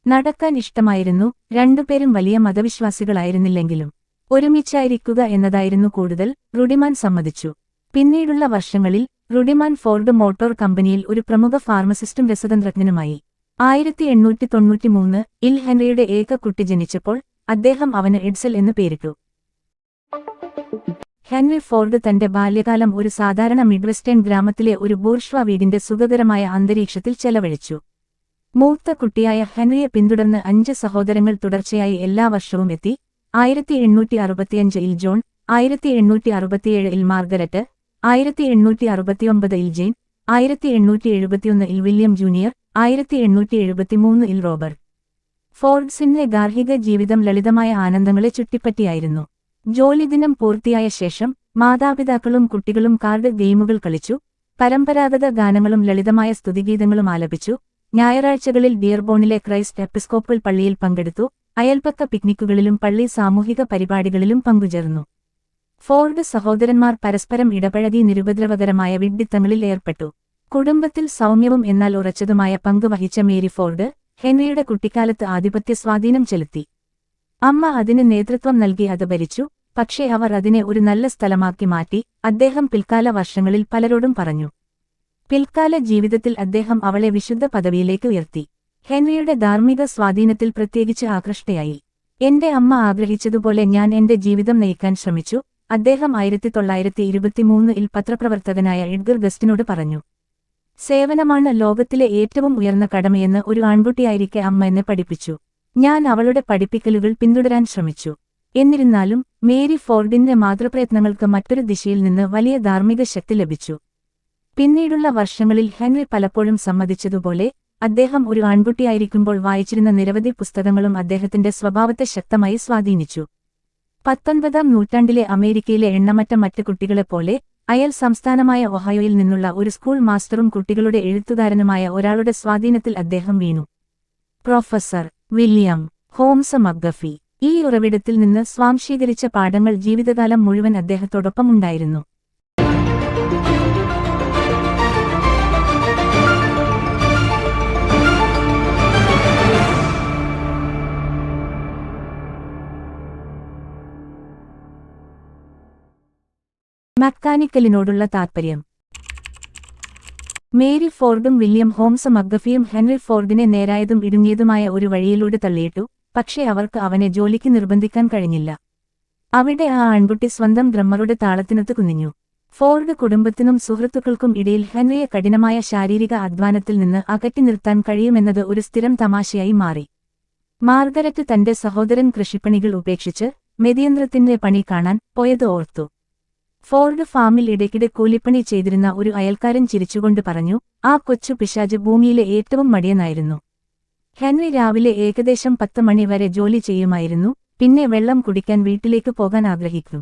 നടക്കാൻ ഇഷ്ടമായിരുന്നു. 2 പേരും വലിയ മതവിശ്വാസികളായിരുന്നില്ലെങ്കിലും ഒരുമിച്ചായിരിക്കുക എന്നതായിരുന്നു കൂടുതൽ, റുഡിമാൻ സമ്മതിച്ചു. പിന്നീടുള്ള വർഷങ്ങളിൽ റുഡിമാൻ ഫോർഡ് മോട്ടോർ കമ്പനിയിൽ ഒരു പ്രമുഖ ഫാർമസിസ്റ്റും രസതന്ത്രജ്ഞനുമായി. 1893 ഹെൻറിയുടെ ഏക കുട്ടി ജനിച്ചപ്പോൾ അദ്ദേഹം അവന് എഡ്സൽ എന്ന് പേരിട്ടു. ഹെൻറി ഫോർഡ് തന്റെ ബാല്യകാലം ഒരു സാധാരണ മിഡ്വെസ്റ്റേൺ ഗ്രാമത്തിലെ ഒരു ബൂർഷ്വാ വീടിന്റെ സുഖകരമായ അന്തരീക്ഷത്തിൽ ചെലവഴിച്ചു. മൂത്ത കുട്ടിയായ ഹെൻറിയെ പിന്തുടർന്ന് 5 സഹോദരങ്ങൾ തുടർച്ചയായി എല്ലാ വർഷവും എത്തി. 1865 John, 1867 Margaret, 1869 Jane, 1871 William junior, 1873 Robert. ഫോർഡ്സിന്റെ ഗാർഹിക ജീവിതം ലളിതമായ ആനന്ദങ്ങളെ ചുറ്റിപ്പറ്റിയായിരുന്നു. ജോലിദിനം പൂർത്തിയായ ശേഷം മാതാപിതാക്കളും കുട്ടികളും കാർഡ് ഗെയിമുകൾ കളിച്ചു, പരമ്പരാഗത ഗാനങ്ങളും ലളിതമായ സ്തുതിഗീതങ്ങളും ആലപിച്ചു. ഞായറാഴ്ചകളിൽ ഡിയർബോണിലെ ക്രൈസ്റ്റ് എപ്പിസ്കോപ്പൽ പള്ളിയിൽ പങ്കെടുത്തു. അയൽപക്ക പിക്നിക്കുകളിലും പള്ളി സാമൂഹിക പരിപാടികളിലും പങ്കുചേർന്നു. ഫോർഡ് സഹോദരന്മാർ പരസ്പരം ഇടപഴകി നിരുപദ്രവകരമായ വിഡ്ഢിത്തങ്ങളിൽ ഏർപ്പെട്ടു. കുടുംബത്തിൽ സൗമ്യവും എന്നാൽ ഉറച്ചതുമായ പങ്ക് വഹിച്ച മേരി ഫോർഡ് ഹെൻറിയുടെ കുട്ടിക്കാലത്ത് ആധിപത്യ സ്വാധീനം ചെലുത്തി. അമ്മ അതിന് നേതൃത്വം നൽകി അത് ഭരിച്ചു, പക്ഷേ അവർ അതിനെ ഒരു നല്ല സ്ഥലമാക്കി മാറ്റി, അദ്ദേഹം പിൽക്കാല വർഷങ്ങളിൽ പലരോടും പറഞ്ഞു. പിൽക്കാല ജീവിതത്തിൽ അദ്ദേഹം അവളെ വിശുദ്ധ പദവിയിലേക്ക് ഉയർത്തി. ഹെൻറിയുടെ ധാർമ്മിക സ്വാധീനത്തിൽ പ്രത്യേകിച്ച് ആകൃഷ്ടയായി. എന്റെ അമ്മ ആഗ്രഹിച്ചതുപോലെ ഞാൻ എന്റെ ജീവിതം നയിക്കാൻ ശ്രമിച്ചു, അദ്ദേഹം 1923 പത്രപ്രവർത്തകനായ എഡ്ഗർ ഗസ്റ്റിനോട് പറഞ്ഞു. സേവനമാണ് ലോകത്തിലെ ഏറ്റവും ഉയർന്ന കടമയെന്ന് ഒരു ആൺകുട്ടിയായിരിക്കെ അമ്മ എന്നെ പഠിപ്പിച്ചു. ഞാൻ അവളുടെ പഠിപ്പിക്കലുകൾ പിന്തുടരാൻ ശ്രമിച്ചു. എന്നിരുന്നാലും മേരി ഫോർഡിന്റെ മാതൃപ്രയത്നങ്ങൾക്ക് മറ്റൊരു ദിശയിൽ നിന്ന് വലിയ ധാർമ്മിക ശക്തി ലഭിച്ചു. പിന്നീടുള്ള വർഷങ്ങളിൽ ഹെൻറി പലപ്പോഴും സമ്മതിച്ചതുപോലെ അദ്ദേഹം ഒരു ആൺകുട്ടിയായിരിക്കുമ്പോൾ വായിച്ചിരുന്ന നിരവധി പുസ്തകങ്ങളും അദ്ദേഹത്തിന്റെ സ്വഭാവത്തെ ശക്തമായി സ്വാധീനിച്ചു. 19-ാം നൂറ്റാണ്ടിലെ അമേരിക്കയിലെ എണ്ണമറ്റ മറ്റ് കുട്ടികളെപ്പോലെ അയൽ സംസ്ഥാനമായ ഒഹായോയിൽ നിന്നുള്ള ഒരു സ്കൂൾ മാസ്റ്ററും കുട്ടികളുടെ എഴുത്തുകാരനുമായ ഒരാളുടെ സ്വാധീനത്തിൽ അദ്ദേഹം വീണു. പ്രൊഫസർ വില്യം ഹോംസ് മക്ഗഫി ഈ ഉറവിടത്തിൽ നിന്ന് സ്വാംശീകരിച്ച പാഠങ്ങൾ ജീവിതകാലം മുഴുവൻ അദ്ദേഹത്തോടൊപ്പം ഉണ്ടായിരുന്നു. മെക്കാനിക്കലിനോടുള്ള താൽപര്യം. മേരി ഫോർഡും വില്യം ഹോംസ് മക്ഗഫിയും ഹെൻറി ഫോർഡിനെ നേരായതും ഇടുങ്ങിയതുമായ ഒരു വഴിയിലൂടെ തള്ളിയിട്ടു, പക്ഷേ അവർക്ക് അവനെ ജോലിക്ക് നിർബന്ധിക്കാൻ കഴിഞ്ഞില്ല. അവിടെ ആ ആൺകുട്ടി സ്വന്തം ഡ്രമ്മറുടെ താളത്തിനൊത്ത് കുനിഞ്ഞു. ഫോർഡ് കുടുംബത്തിനും സുഹൃത്തുക്കൾക്കും ഇടയിൽ ഹെൻറിയെ കഠിനമായ ശാരീരിക അധ്വാനത്തിൽ നിന്ന് അകറ്റി നിർത്താൻ കഴിയുമെന്നത് ഒരു സ്ഥിരം തമാശയായി മാറി. മാർഗരറ്റ് തന്റെ സഹോദരൻ കൃഷിപ്പണികൾ ഉപേക്ഷിച്ച് മെതിയന്ത്രത്തിന്റെ പണി കാണാൻ പോയത് ഓർത്തു. ഫോർഡ് ഫാമിൽ ഇടയ്ക്കിടെ കൂലിപ്പണി ചെയ്തിരുന്ന ഒരു അയൽക്കാരൻ ചിരിച്ചുകൊണ്ട് പറഞ്ഞു, ആ കൊച്ചു പിശാച് ഭൂമിയിലെ ഏറ്റവും മടിയനായിരുന്നു. ഹെൻറി രാവിലെ ഏകദേശം 10 മണി വരെ ജോലി ചെയ്യുമായിരുന്നു, പിന്നെ വെള്ളം കുടിക്കാൻ വീട്ടിലേക്ക് പോകാൻ ആഗ്രഹിക്കും.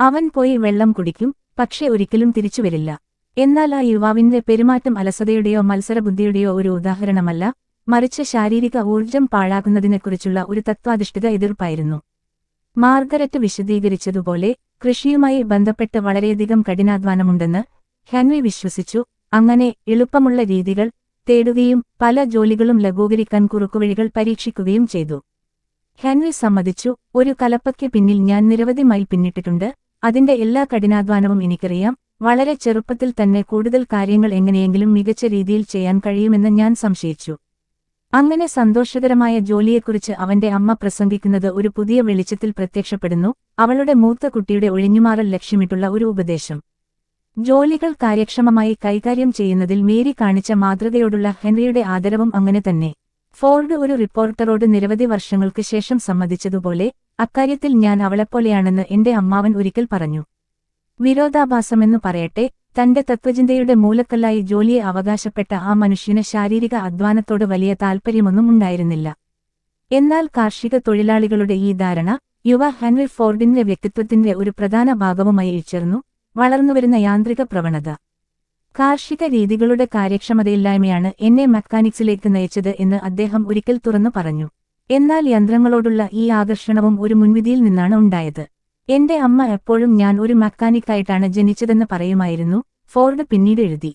അവൻ പോയി വെള്ളം കുടിക്കും, പക്ഷേ ഒരിക്കലും തിരിച്ചുവരില്ല. എന്നാൽ ആ യുവാവിന്റെ പെരുമാറ്റം അലസതയുടെയോ മത്സരബുദ്ധിയുടെയോ ഒരു ഉദാഹരണമല്ല, മറിച്ച് ശാരീരിക ഊർജം പാഴാകുന്നതിനെക്കുറിച്ചുള്ള ഒരു തത്വാധിഷ്ഠിത എതിർപ്പായിരുന്നു. മാർഗരറ്റ് വിശദീകരിച്ചതുപോലെ കൃഷിയുമായി ബന്ധപ്പെട്ട് വളരെയധികം കഠിനാധ്വാനമുണ്ടെന്ന് ഹെൻറി വിശ്വസിച്ചു. അങ്ങനെ എളുപ്പമുള്ള രീതികൾ തേടുകയും പല ജോലികളും ലഘൂകരിക്കാൻ കുറുക്കുവഴികൾ പരീക്ഷിക്കുകയും ചെയ്തു. ഹെൻറി സമ്മതിച്ചു, ഒരു കലപ്പയ്ക്ക് പിന്നിൽ ഞാൻ നിരവധി മൈൽ പിന്നിട്ടിട്ടുണ്ട്, അതിന്റെ എല്ലാ കഠിനാധ്വാനവും എനിക്കറിയാം. വളരെ ചെറുപ്പത്തിൽ തന്നെ കൂടുതൽ കാര്യങ്ങൾ എങ്ങനെയെങ്കിലും മികച്ച രീതിയിൽ ചെയ്യാൻ കഴിയുമെന്ന് ഞാൻ സംശയിച്ചു. അങ്ങനെ സന്തോഷകരമായ ജോലിയെക്കുറിച്ച് അവന്റെ അമ്മ പ്രസംഗിക്കുന്നത് ഒരു പുതിയ വെളിച്ചത്തിൽ പ്രത്യക്ഷപ്പെടുന്നു, അവളുടെ മൂത്ത കുട്ടിയുടെ ഒഴിഞ്ഞുമാറൽ ലക്ഷ്യമിട്ടുള്ള ഒരു ഉപദേശം. ജോലികൾ കാര്യക്ഷമമായി കൈകാര്യം ചെയ്യുന്നതിൽ മേരി കാണിച്ച മാതൃകയോടുള്ള ഹെൻറിയുടെ ആദരവും അങ്ങനെ തന്നെ. ഫോർഡ് ഒരു റിപ്പോർട്ടറോട് നിരവധി വർഷങ്ങൾക്ക് ശേഷം സമ്മതിച്ചതുപോലെ, അക്കാര്യത്തിൽ ഞാൻ അവളെപ്പോലെയാണെന്ന് എന്റെ അമ്മാവൻ ഒരിക്കൽ പറഞ്ഞു. വിരോധാഭാസമെന്നു പറയട്ടെ, തന്റെ തത്വചിന്തയുടെ മൂലക്കല്ലായി ജോലിയെ അവകാശപ്പെട്ട ആ മനുഷ്യന് ശാരീരിക അധ്വാനത്തോട് വലിയ താൽപ്പര്യമൊന്നും ഉണ്ടായിരുന്നില്ല. എന്നാൽ കാർഷിക തൊഴിലാളികളുടെ ഈ ധാരണ യുവ ഹെൻറി ഫോർഡിന്റെ വ്യക്തിത്വത്തിന്റെ ഒരു പ്രധാന ഭാഗവുമായി ചേർന്നു. വളർന്നുവരുന്ന യാന്ത്രിക പ്രവണത. കാർഷിക രീതികളുടെ കാര്യക്ഷമതയില്ലായ്മയാണ് എന്നെ മെക്കാനിക്സിലേക്ക് നയിച്ചത് എന്ന് അദ്ദേഹം ഒരിക്കൽ തുറന്നു പറഞ്ഞു. എന്നാൽ യന്ത്രങ്ങളോടുള്ള ഈ ആകർഷണവും ഒരു മുൻവിധിയിൽ നിന്നാണ് ഉണ്ടായത്. എന്റെ അമ്മ എപ്പോഴും ഞാൻ ഒരു മെക്കാനിക്കായിട്ടാണ് ജനിച്ചതെന്ന് പറയുമായിരുന്നു, ഫോർഡ് പിന്നീട് എഴുതി.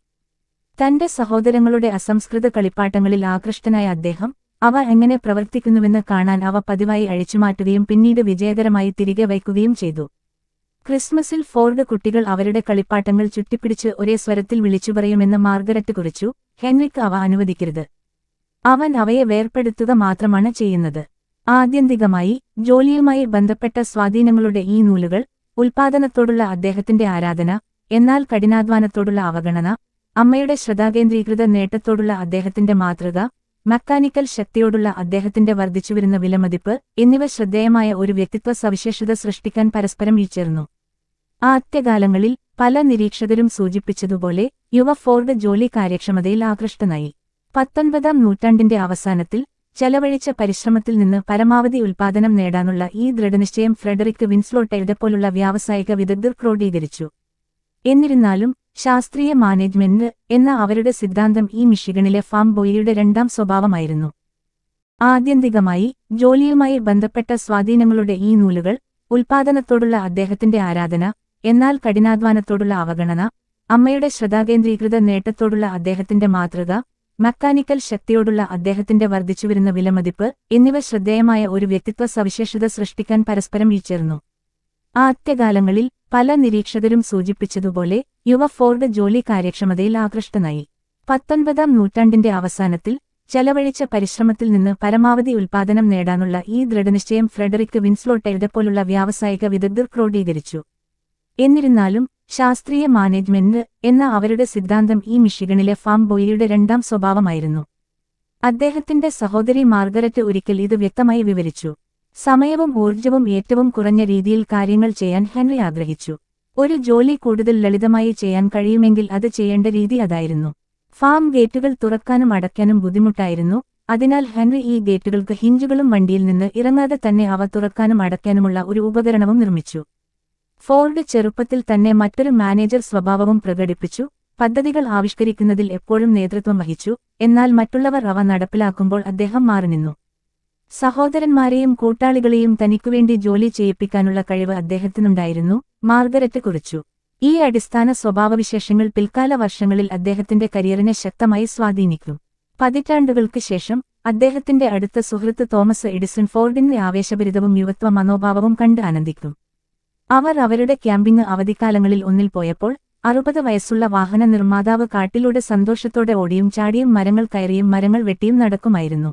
തന്റെ സഹോദരങ്ങളുടെ അസംസ്കൃത കളിപ്പാട്ടങ്ങളിൽ ആകൃഷ്ടനായ അദ്ദേഹം അവ എങ്ങനെ പ്രവർത്തിക്കുന്നുവെന്ന് കാണാൻ അവ പതിവായി അഴിച്ചുമാറ്റുകയും പിന്നീട് വിജയകരമായി തിരികെ വയ്ക്കുകയും ചെയ്തു. ക്രിസ്മസിൽ ഫോർഡ് കുട്ടികൾ അവരുടെ കളിപ്പാട്ടങ്ങൾ ചുറ്റിപ്പിടിച്ച് ഒരേ സ്വരത്തിൽ വിളിച്ചുപറയുമെന്ന് മാർഗരറ്റ് കുറിച്ചു. ഹെൻറിക്ക് അവ അനുവദിക്കരുത്. അവൻ അവയെ വേർപെടുത്തുക മാത്രമാണ് ചെയ്യുന്നത്. ആത്യന്തികമായി ജോലിയുമായി ബന്ധപ്പെട്ട സ്വാധീനങ്ങളുടെ ഈ നൂലുകൾ, ഉൽപാദനത്തോടുള്ള അദ്ദേഹത്തിന്റെ ആരാധന, എന്നാൽ കഠിനാധ്വാനത്തോടുള്ള അവഗണന, അമ്മയുടെ ശ്രദ്ധാകേന്ദ്രീകൃത നേട്ടത്തോടുള്ള അദ്ദേഹത്തിന്റെ മാതൃക, മെക്കാനിക്കൽ ശക്തിയോടുള്ള അദ്ദേഹത്തിന്റെ വർദ്ധിച്ചുവരുന്ന വിലമതിപ്പ് എന്നിവ ശ്രദ്ധേയമായ ഒരു വ്യക്തിത്വ സവിശേഷത സൃഷ്ടിക്കാൻ പരസ്പരം ഇഴചേർന്നു. ആദ്യകാലങ്ങളിൽ പല നിരീക്ഷകരും സൂചിപ്പിച്ചതുപോലെ യുവ ഫോർഡ് ജോലി കാര്യക്ഷമതയിൽ ആകൃഷ്ടനായി. 19-ാം നൂറ്റാണ്ടിന്റെ അവസാനത്തിൽ ചെലവഴിച്ച പരിശ്രമത്തിൽ നിന്ന് പരമാവധി ഉൽപാദനം നേടാനുള്ള ഈ ദൃഢനിശ്ചയം ഫ്രെഡറിക് വിൻസ്ലോട്ട് പോലുള്ള വ്യാവസായിക വിദഗ്ധർ ക്രോഡീകരിച്ചു. എന്നിരുന്നാലും ശാസ്ത്രീയ മാനേജ്മെന്റ് എന്ന അവരുടെ സിദ്ധാന്തം ഈ മിഷിഗണിലെ ഫാം ബോയിയുടെ രണ്ടാം സ്വഭാവമായിരുന്നു. ആത്യന്തികമായി ജോലിയുമായി ബന്ധപ്പെട്ട സ്വാധീനങ്ങളുടെ ഈ നൂലുകൾ, ഉൽപാദനത്തോടുള്ള അദ്ദേഹത്തിന്റെ ആരാധന, എന്നാൽ കഠിനാധ്വാനത്തോടുള്ള അവഗണന, അമ്മയുടെ ശ്രദ്ധാകേന്ദ്രീകൃത നേട്ടത്തോടുള്ള അദ്ദേഹത്തിന്റെ മാതൃക, മെക്കാനിക്കൽ ശക്തിയോടുള്ള അദ്ദേഹത്തിന്റെ വർദ്ധിച്ചുവരുന്ന വിലമതിപ്പ് എന്നിവ ശ്രദ്ധേയമായ ഒരു വ്യക്തിത്വ സവിശേഷത സൃഷ്ടിക്കാൻ പരസ്പരം ഇഴചേർന്നു. ആദ്യകാലങ്ങളിൽ പല നിരീക്ഷകരും സൂചിപ്പിച്ചതുപോലെ യുവ ഫോർഡ് ജോലി കാര്യക്ഷമതയിൽ ആകൃഷ്ടനായി. 19-ാം നൂറ്റാണ്ടിന്റെ അവസാനത്തിൽ ചെലവഴിച്ച പരിശ്രമത്തിൽ നിന്ന് പരമാവധി ഉൽപാദനം നേടാനുള്ള ഈ ദൃഢനിശ്ചയം ഫ്രെഡറിക് വിൻസ്ലോട്ട് പോലുള്ള വ്യാവസായിക വിദഗ്ധർ ക്രോഡീകരിച്ചു. എന്നിരുന്നാലും ശാസ്ത്രീയ മാനേജ്മെന്റ് എന്ന അവരുടെ സിദ്ധാന്തം ഈ മിഷിഗണിലെ ഫാം ബോയിയുടെ രണ്ടാം സ്വഭാവമായിരുന്നു. അദ്ദേഹത്തിന്റെ സഹോദരി മാർഗരറ്റ് ഒരിക്കൽ ഇത് വ്യക്തമായി വിവരിച്ചു. സമയവും ഊർജ്ജവും ഏറ്റവും കുറഞ്ഞ രീതിയിൽ കാര്യങ്ങൾ ചെയ്യാൻ ഹെൻറി ആഗ്രഹിച്ചു. ഒരു ജോലി കൂടുതൽ ലളിതമായി ചെയ്യാൻ കഴിയുമെങ്കിൽ അത് ചെയ്യേണ്ട രീതി അതായിരുന്നു. ഫാം ഗേറ്റുകൾ തുറക്കാനും അടയ്ക്കാനും ബുദ്ധിമുട്ടായിരുന്നു. അതിനാൽ ഹെൻറി ഈ ഗേറ്റുകൾക്ക് ഹിഞ്ചുകളും വണ്ടിയിൽ നിന്ന് ഇറങ്ങാതെ തന്നെ അവ തുറക്കാനും അടയ്ക്കാനുമുള്ള ഒരു ഉപകരണവും നിർമ്മിച്ചു. ഫോർഡ് ചെറുപ്പത്തിൽ തന്നെ മറ്റൊരു മാനേജർ സ്വഭാവവും പ്രകടിപ്പിച്ചു. പദ്ധതികൾ ആവിഷ്കരിക്കുന്നതിൽ എപ്പോഴും നേതൃത്വം വഹിച്ചു. എന്നാൽ മറ്റുള്ളവർ അവ നടപ്പിലാക്കുമ്പോൾ അദ്ദേഹം മാറിനിന്നു. സഹോദരന്മാരെയും കൂട്ടാളികളെയും തനിക്കുവേണ്ടി ജോലി ചെയ്യിപ്പിക്കാനുള്ള കഴിവ് അദ്ദേഹത്തിനുണ്ടായിരുന്നു, മാർഗരറ്റ് കുറിച്ചു. ഈ അടിസ്ഥാന സ്വഭാവവിശേഷങ്ങൾ പിൽക്കാല വർഷങ്ങളിൽ അദ്ദേഹത്തിന്റെ കരിയറിനെ ശക്തമായി സ്വാധീനിക്കും. പതിറ്റാണ്ടുകൾക്ക് ശേഷം അദ്ദേഹത്തിന്റെ അടുത്ത സുഹൃത്ത് തോമസ് എഡിസൺ ഫോർഡിന്റെ ആവേശഭരിതവും യുവത്വ മനോഭാവവും കണ്ട് ആനന്ദിക്കും. അവർ അവരുടെ ക്യാമ്പിംഗ് അവധിക്കാലങ്ങളിൽ ഒന്നിൽ പോയപ്പോൾ 60 വയസ്സുള്ള വാഹന നിർമ്മാതാവ് കാട്ടിലൂടെ സന്തോഷത്തോടെ ഓടിയും ചാടിയും മരങ്ങൾ കയറിയും മരങ്ങൾ വെട്ടിയും നടക്കുമായിരുന്നു.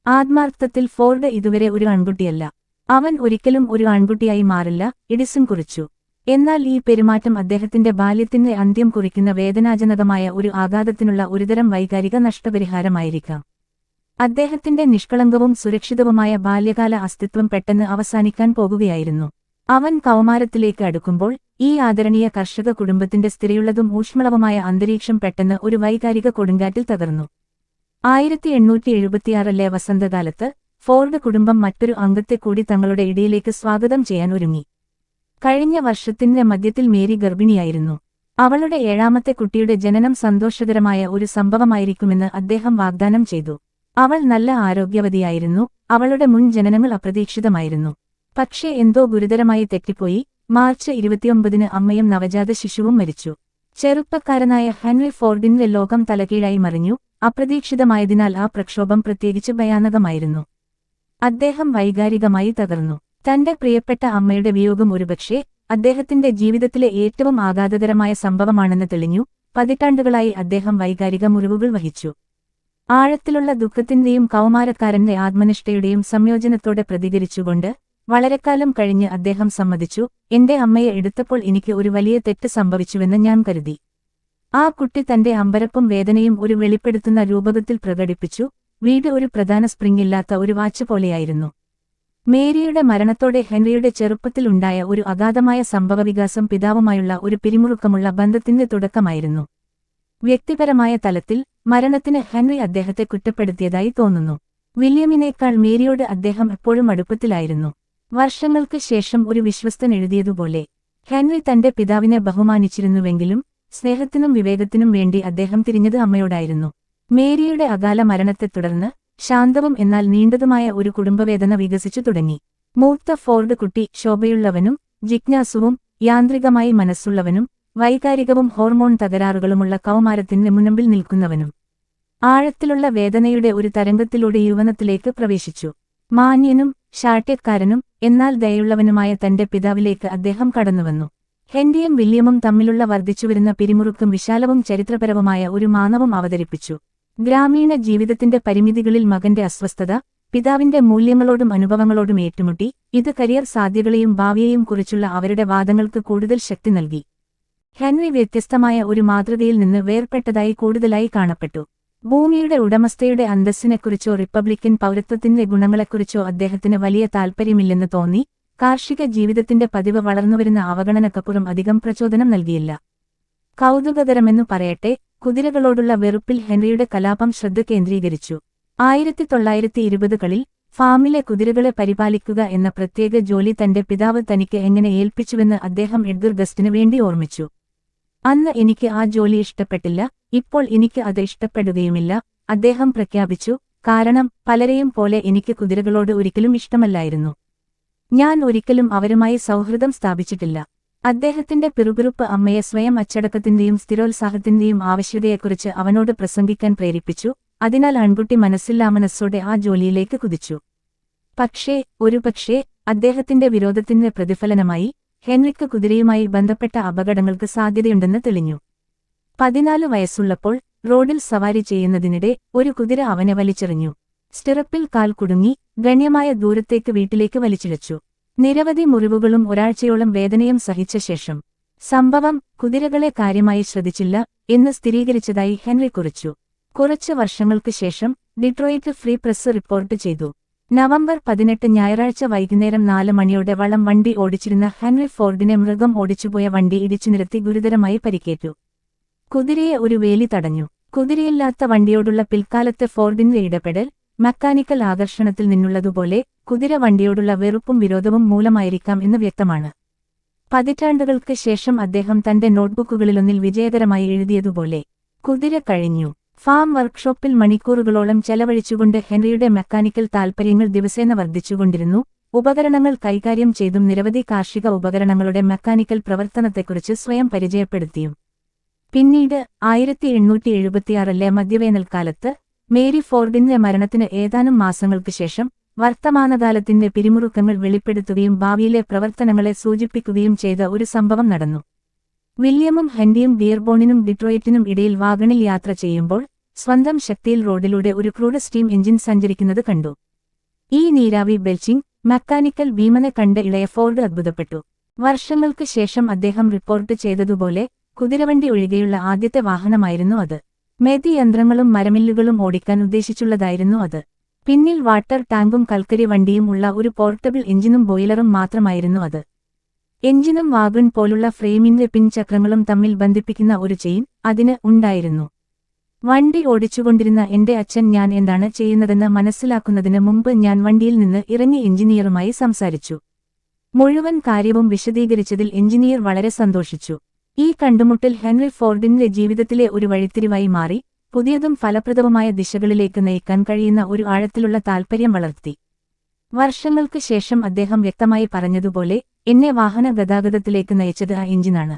ആത്മാർത്ഥത്തിൽ ഫോർഡ് ഇതുവരെ ഒരു ആൺകുട്ടിയല്ല. അവൻ ഒരിക്കലും ഒരു ആൺകുട്ടിയായി മാറില്ല, എഡിസൺ കുറിച്ചു. എന്നാൽ ഈ പെരുമാറ്റം അദ്ദേഹത്തിന്റെ ബാല്യത്തിന്റെ അന്ത്യം കുറിക്കുന്ന വേദനാജനകമായ ഒരു ആഘാതത്തിനുള്ള ഒരുതരം വൈകാരിക നഷ്ടപരിഹാരമായിരിക്കാം. അദ്ദേഹത്തിന്റെ നിഷ്കളങ്കവും സുരക്ഷിതവുമായ ബാല്യകാല അസ്തിത്വം പെട്ടെന്ന് അവസാനിക്കാൻ പോകുകയായിരുന്നു. അവൻ കൗമാരത്തിലേക്ക് അടുക്കുമ്പോൾ ഈ ആദരണീയ കർഷക കുടുംബത്തിന്റെ സ്ഥിരയുള്ളതും ഊഷ്മളവുമായ അന്തരീക്ഷം പെട്ടെന്ന് ഒരു വൈകാരിക കൊടുങ്കാറ്റിൽ തകർന്നു. 1876-ലെ വസന്തകാലത്ത് ഫോർഡ് കുടുംബം മറ്റൊരു അംഗത്തെ കൂടി തങ്ങളുടെ ഇടയിലേക്ക് സ്വാഗതം ചെയ്യാൻ ഒരുങ്ങി. കഴിഞ്ഞ വർഷത്തിന്റെ മധ്യത്തിൽ മേരി ഗർഭിണിയായിരുന്നു. അവളുടെ 7ാമത്തെ കുട്ടിയുടെ ജനനം സന്തോഷകരമായ ഒരു സംഭവമായിരിക്കുമെന്ന് അദ്ദേഹം വാഗ്ദാനം ചെയ്തു. അവൾ നല്ല ആരോഗ്യവതിയായിരുന്നു. അവളുടെ മുൻ ജനനങ്ങൾ അപ്രതീക്ഷിതമായിരുന്നു. പക്ഷേ എന്തോ ഗുരുതരമായി തെറ്റിപ്പോയി. മാർച്ച് 29-ന് അമ്മയും നവജാത ശിശുവും മരിച്ചു. ചെറുപ്പക്കാരനായ ഹെൻറി ഫോർഡിന്റെ ലോകം തലകീഴായി മറിഞ്ഞു. അപ്രതീക്ഷിതമായതിനാൽ ആ പ്രക്ഷോഭം പ്രത്യേകിച്ച് ഭയാനകമായിരുന്നു. അദ്ദേഹം വൈകാരികമായി തകർന്നു. തന്റെ പ്രിയപ്പെട്ട അമ്മയുടെ വിയോഗം ഒരുപക്ഷേ അദ്ദേഹത്തിന്റെ ജീവിതത്തിലെ ഏറ്റവും ആഘാതകരമായ സംഭവമാണെന്ന് തെളിഞ്ഞു. പതിറ്റാണ്ടുകളായി അദ്ദേഹം വൈകാരിക മുറിവുകൾ വഹിച്ചു. ആഴത്തിലുള്ള ദുഃഖത്തിന്റെയും കൗമാരക്കാരന്റെ ആത്മനിഷ്ഠയുടെയും സംയോജനത്തോടെ പ്രതികരിച്ചുകൊണ്ട് വളരെക്കാലം കഴിഞ്ഞ് അദ്ദേഹം സമ്മതിച്ചു, എന്റെ അമ്മയെ എടുത്തപ്പോൾ എനിക്ക് ഒരു വലിയ തെറ്റ് സംഭവിച്ചുവെന്ന് ഞാൻ കരുതി. ആ കുട്ടി തന്റെ അമ്പരപ്പും വേദനയും ഒരു വെളിപ്പെടുത്തുന്ന രൂപകത്തിൽ പ്രകടിപ്പിച്ചു. വീട് ഒരു പ്രധാന സ്പ്രിംഗ് ഇല്ലാത്ത ഒരു വാച്ച് പോലെയായിരുന്നു. മേരിയുടെ മരണത്തോടെ ഹെൻറിയുടെ ചെറുപ്പത്തിൽ ഉണ്ടായ ഒരു അഗാധമായ സംഭവവികാസം പിതാവുമായുള്ള ഒരു പിരിമുറുക്കമുള്ള ബന്ധത്തിന്റെ തുടക്കമായിരുന്നു. വ്യക്തിപരമായ തലത്തിൽ മരണത്തിന് ഹെൻറി അദ്ദേഹത്തെ കുറ്റപ്പെടുത്തിയതായി തോന്നുന്നു. വില്യമിനേക്കാൾ മേരിയോട് അദ്ദേഹം എപ്പോഴും അടുപ്പത്തിലായിരുന്നു. വർഷങ്ങൾക്ക് ശേഷം ഒരു വിശ്വസ്തൻ എഴുതിയതുപോലെ, ഹെൻറി തന്റെ പിതാവിനെ ബഹുമാനിച്ചിരുന്നുവെങ്കിലും സ്നേഹത്തിനും വിവേകത്തിനും വേണ്ടി അദ്ദേഹം തിരിഞ്ഞത് അമ്മയോടായിരുന്നു. മേരിയുടെ അകാല മരണത്തെ തുടർന്ന് ശാന്തവും എന്നാൽ നീണ്ടതുമായ ഒരു കുടുംബവേദന വികസിച്ചു തുടങ്ങി. മൂത്ത ഫോർഡ് കുട്ടി ശോഭയുള്ളവനും ജിജ്ഞാസുവും യാന്ത്രികമായി മനസ്സുള്ളവനും വൈകാരികവും ഹോർമോൺ തകരാറുകളുമുള്ള കൗമാരത്തിന് മുൻപിൽ നിൽക്കുന്നവനും. ആഴത്തിലുള്ള വേദനയുടെ ഒരു തരംഗത്തിലൂടെ യൗവനത്തിലേക്ക് പ്രവേശിച്ചു. മാന്യനും ശാഠ്യക്കാരനും എന്നാൽ ദയുള്ളവനുമായ തന്റെ പിതാവിലേക്ക് അദ്ദേഹം കടന്നുവന്നു. ഹെൻറിയും വില്യമും തമ്മിലുള്ള വർദ്ധിച്ചുവരുന്ന പിരിമുറുക്കും വിശാലവും ചരിത്രപരവുമായ ഒരു മാനവും അവതരിപ്പിച്ചു. ഗ്രാമീണ ജീവിതത്തിന്റെ പരിമിതികളിൽ മകന്റെ അസ്വസ്ഥത, പിതാവിന്റെ മൂല്യങ്ങളോടും അനുഭവങ്ങളോടും ഏറ്റുമുട്ടി, ഇത് കരിയർ സാധ്യതകളെയും ഭാവിയെയും കുറിച്ചുള്ള അവരുടെ വാദങ്ങൾക്ക് കൂടുതൽ ശക്തി നൽകി. ഹെൻറി വ്യത്യസ്തമായ ഒരു മാതൃകയിൽ നിന്ന് വേർപെട്ടതായി കൂടുതലായി കാണപ്പെട്ടു. ഭൂമിയുടെ ഉടമസ്ഥയുടെ അന്തസ്സിനെക്കുറിച്ചോ റിപ്പബ്ലിക്കൻ പൗരത്വത്തിന്റെ ഗുണങ്ങളെക്കുറിച്ചോ അദ്ദേഹത്തിന് വലിയ താൽപ്പര്യമില്ലെന്ന് തോന്നി. കാർഷിക ജീവിതത്തിന്റെ പതിവ് വളർന്നുവരുന്ന അവഗണനക്കപ്പുറം അധികം പ്രചോദനം നൽകിയില്ല. കൗതുകകരമെന്നു പറയട്ടെ, കുതിരകളോടുള്ള വെറുപ്പിൽ ഹെൻറിയുടെ കലാപം ശ്രദ്ധ കേന്ദ്രീകരിച്ചു. 1920കളിൽ ഫാമിലെ കുതിരകളെ പരിപാലിക്കുക എന്ന പ്രത്യേക ജോലി തന്റെ പിതാവ് തനിക്ക് എങ്ങനെ ഏൽപ്പിച്ചുവെന്ന് അദ്ദേഹം എഡ്ഗർ ഗസ്റ്റിനു വേണ്ടി ഓർമ്മിച്ചു. അന്ന് എനിക്ക് ആ ജോലി ഇഷ്ടപ്പെട്ടില്ല, ഇപ്പോൾ എനിക്ക് അത് ഇഷ്ടപ്പെടുകയുമില്ല, അദ്ദേഹം പ്രഖ്യാപിച്ചു. കാരണം പലരെയും പോലെ എനിക്ക് കുതിരകളോട് ഒരിക്കലും ഇഷ്ടമല്ലായിരുന്നു. ഞാൻ ഒരിക്കലും അവരുമായി സൗഹൃദം സ്ഥാപിച്ചിട്ടില്ല. അദ്ദേഹത്തിന്റെ പിറുപിറുപ്പ് അമ്മയെ സ്വയം അച്ചടക്കത്തിന്റെയും സ്ഥിരോത്സാഹത്തിന്റെയും ആവശ്യകതയെക്കുറിച്ച് അവനോട് പ്രസംഗിക്കാൻ പ്രേരിപ്പിച്ചു. അതിനാൽ ആൺകുട്ടി മനസ്സില്ലാമനസ്സോടെ ആ ജോലിയിലേക്ക് കുതിച്ചു. പക്ഷേ ഒരുപക്ഷേ അദ്ദേഹത്തിന്റെ വിരോധത്തിന്റെ പ്രതിഫലനമായി ഹെൻറിക്ക് കുതിരയുമായി ബന്ധപ്പെട്ട അപകടങ്ങൾക്ക് സാധ്യതയുണ്ടെന്ന് തെളിഞ്ഞു. 14 വയസ്സുള്ളപ്പോൾ റോഡിൽ സവാരി ചെയ്യുന്നതിനിടെ ഒരു കുതിര അവനെ വലിച്ചെറിഞ്ഞു. സ്റ്റിറപ്പിൽ കാൽ കുടുങ്ങി ഗണ്യമായ ദൂരത്തേക്ക് വീട്ടിലേക്ക് വലിച്ചിഴച്ചു. നിരവധി മുറിവുകളും ഒരാഴ്ചയോളം വേദനയും സഹിച്ച ശേഷം സംഭവം കുതിരകളെ കാര്യമായി ശ്രദ്ധിച്ചില്ല എന്ന് സ്ഥിരീകരിച്ചതായി ഹെൻറി കുറിച്ചു. കുറച്ച് വർഷങ്ങൾക്ക് ശേഷം ഡിട്രോയിറ്റ് ഫ്രീ പ്രസ് റിപ്പോർട്ട് ചെയ്തു. നവംബർ 18 ഞായറാഴ്ച വൈകുന്നേരം 4 മണിയോടെ വളം വണ്ടി ഓടിച്ചിരുന്ന ഹെൻറി ഫോർഡിനെ മൃഗം ഓടിച്ചുപോയ വണ്ടി ഇടിച്ചു നിരത്തി ഗുരുതരമായി പരിക്കേറ്റു. കുതിരയെ ഒരു വേലി തടഞ്ഞു. കുതിരയില്ലാത്ത വണ്ടിയോടുള്ള പിൽക്കാലത്തെ ഫോർഡിന്റെ ഇടപെടൽ മെക്കാനിക്കൽ ആകർഷണത്തിൽ നിന്നുള്ളതുപോലെ കുതിര വണ്ടിയോടുള്ള വെറുപ്പും വിരോധവും മൂലമായിരിക്കാം എന്ന് വ്യക്തമാണ്. പതിറ്റാണ്ടുകൾക്ക് ശേഷം അദ്ദേഹം തന്റെ നോട്ട്ബുക്കുകളിലൊന്നിൽ വിജയകരമായി എഴുതിയതുപോലെ, കുതിര കഴിഞ്ഞു. ഫാം വർക്ക്ഷോപ്പിൽ മണിക്കൂറുകളോളം ചെലവഴിച്ചുകൊണ്ട് ഹെൻറിയുടെ മെക്കാനിക്കൽ താൽപ്പര്യങ്ങൾ ദിവസേന വർദ്ധിച്ചുകൊണ്ടിരുന്നു. ഉപകരണങ്ങൾ കൈകാര്യം ചെയ്തും നിരവധി കാർഷിക ഉപകരണങ്ങളുടെ മെക്കാനിക്കൽ പ്രവർത്തനത്തെക്കുറിച്ച് സ്വയം പരിചയപ്പെടുത്തിയും. പിന്നീട് 1876 മധ്യവേനൽക്കാലത്ത് മേരി ഫോർഡിന്റെ മരണത്തിന് ഏതാനും മാസങ്ങൾക്ക് ശേഷം വർത്തമാനകാലത്തിന്റെ പിരിമുറുക്കങ്ങൾ വെളിപ്പെടുത്തുകയും ഭാവിയിലെ പ്രവർത്തനങ്ങളെ സൂചിപ്പിക്കുകയും ചെയ്ത ഒരു സംഭവം നടന്നു. വില്യമും ഹെൻറിയും ഡിയർബോണിനും ഡിട്രോയിറ്റിനും ഇടയിൽ വാഗണിൽ യാത്ര ചെയ്യുമ്പോൾ സ്വന്തം ശക്തിയിൽ റോഡിലൂടെ ഒരു ക്രൂഡ് സ്റ്റീം എഞ്ചിൻ സഞ്ചരിക്കുന്നത് കണ്ടു. ഈ നീരാവി ബെൽച്ചിംഗ് മെക്കാനിക്കൽ ഭീമനെ കണ്ട് ഇളയ ഫോർഡ് അത്ഭുതപ്പെട്ടു. വർഷങ്ങൾക്ക് ശേഷം അദ്ദേഹം റിപ്പോർട്ട് ചെയ്തതുപോലെ കുതിരവണ്ടി ഒഴികെയുള്ള ആദ്യത്തെ വാഹനമായിരുന്നു അത്. മെതി യന്ത്രങ്ങളും മരമില്ലുകളും ഓടിക്കാൻ ഉദ്ദേശിച്ചുള്ളതായിരുന്നു അത്. പിന്നിൽ വാട്ടർ ടാങ്കും കൽക്കരി വണ്ടിയും ഉള്ള ഒരു പോർട്ടബിൾ എഞ്ചിനും ബോയിലറും മാത്രമായിരുന്നു അത്. എഞ്ചിനും വാഗൺ പോലുള്ള ഫ്രെയിമിന്റെ പിൻചക്രങ്ങളും തമ്മിൽ ബന്ധിപ്പിക്കുന്ന ഒരു ചെയിൻ അതിന് ഉണ്ടായിരുന്നു. വണ്ടി ഓടിച്ചുകൊണ്ടിരുന്ന എന്റെ അച്ഛൻ ഞാൻ എന്താണ് ചെയ്യുന്നതെന്ന് മനസ്സിലാക്കുന്നതിന് മുമ്പ് ഞാൻ വണ്ടിയിൽ നിന്ന് ഇറങ്ങി എഞ്ചിനീയറുമായി സംസാരിച്ചു. മുഴുവൻ കാര്യവും വിശദീകരിച്ചതിൽ എഞ്ചിനീയർ വളരെ സന്തോഷിച്ചു. ഈ കണ്ടുമുട്ടൽ ഹെൻറി ഫോർഡിന്റെ ജീവിതത്തിലെ ഒരു വഴിത്തിരിവായി മാറി, പുതിയതും ഫലപ്രദവുമായ ദിശകളിലേക്ക് നയിക്കാൻ കഴിയുന്ന ഒരു ആഴത്തിലുള്ള താൽപ്പര്യം വളർത്തി. വർഷങ്ങൾക്ക് ശേഷം അദ്ദേഹം വ്യക്തമായി പറഞ്ഞതുപോലെ, എന്നെ വാഹന ഗതാഗതത്തിലേക്ക് നയിച്ചത് ആ എഞ്ചിനാണ്.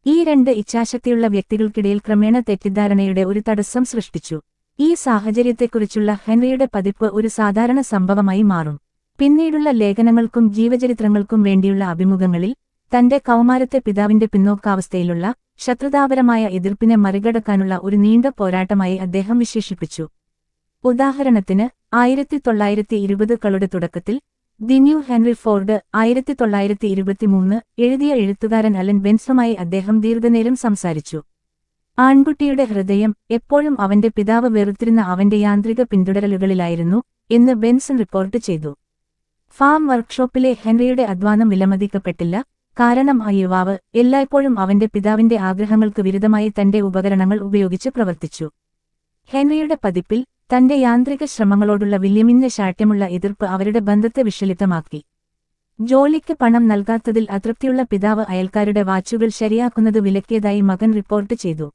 ഈ രണ്ട് ഇച്ഛാശക്തിയുള്ള വ്യക്തികൾക്കിടയിൽ ക്രമേണ തെറ്റിദ്ധാരണയുടെ ഒരു തടസ്സം സൃഷ്ടിച്ചു. ഈ സാഹചര്യത്തെക്കുറിച്ചുള്ള ഹെൻറിയുടെ പതിപ്പ് ഒരു സാധാരണ സംഭവമായി മാറും. പിന്നീടുള്ള ലേഖനങ്ങൾക്കും ജീവചരിത്രങ്ങൾക്കും വേണ്ടിയുള്ള അഭിമുഖങ്ങളിൽ തന്റെ കൗമാരത്തെ പിതാവിന്റെ പിന്നോക്കാവസ്ഥയിലുള്ള ശത്രുതാപരമായ എതിർപ്പിനെ മറികടക്കാനുള്ള ഒരു നീണ്ട പോരാട്ടമായി അദ്ദേഹം വിശേഷിപ്പിച്ചു. ഉദാഹരണത്തിന് 1920കളുടെ തുടക്കത്തിൽ ദി ന്യൂ ഹെൻറി ഫോർഡ് 1923 എഴുതിയ എഴുത്തുകാരൻ അലൻ ബെൻസുമായി അദ്ദേഹം ദീർഘനേരം സംസാരിച്ചു. ആൺകുട്ടിയുടെ ഹൃദയം എപ്പോഴും അവന്റെ പിതാവ് വെറുത്തിരുന്ന അവന്റെ യാന്ത്രിക പിന്തുടരലുകളിലായിരുന്നു എന്ന് ബെൻസൺ റിപ്പോർട്ട് ചെയ്തു. ഫാം വർക്ക്ഷോപ്പിലെ ഹെൻറിയുടെ അധ്വാനം വിലമതിക്കപ്പെട്ടില്ല, കാരണം ആ യുവാവ് എല്ലായ്പ്പോഴും അവന്റെ പിതാവിന്റെ ആഗ്രഹങ്ങൾക്ക് വിരുദ്ധമായി തന്റെ ഉപകരണങ്ങൾ ഉപയോഗിച്ച് പ്രവർത്തിച്ചു. ഹെൻറിയുടെ പതിപ്പിൽ തന്റെ യാന്ത്രിക ശ്രമങ്ങളോടുള്ള വില്യമിന്റെ ശാഠ്യമുള്ള എതിർപ്പ് അവരുടെ ബന്ധത്തെ വിഷലിപ്തമാക്കി. ജോലിക്ക് പണം നൽകാത്തതിൽ അതൃപ്തിയുള്ള പിതാവ് അയൽക്കാരുടെ വാച്ചുകൾ ശരിയാക്കുന്നത് വിലക്കിയതായി മകൻ റിപ്പോർട്ട് ചെയ്തു.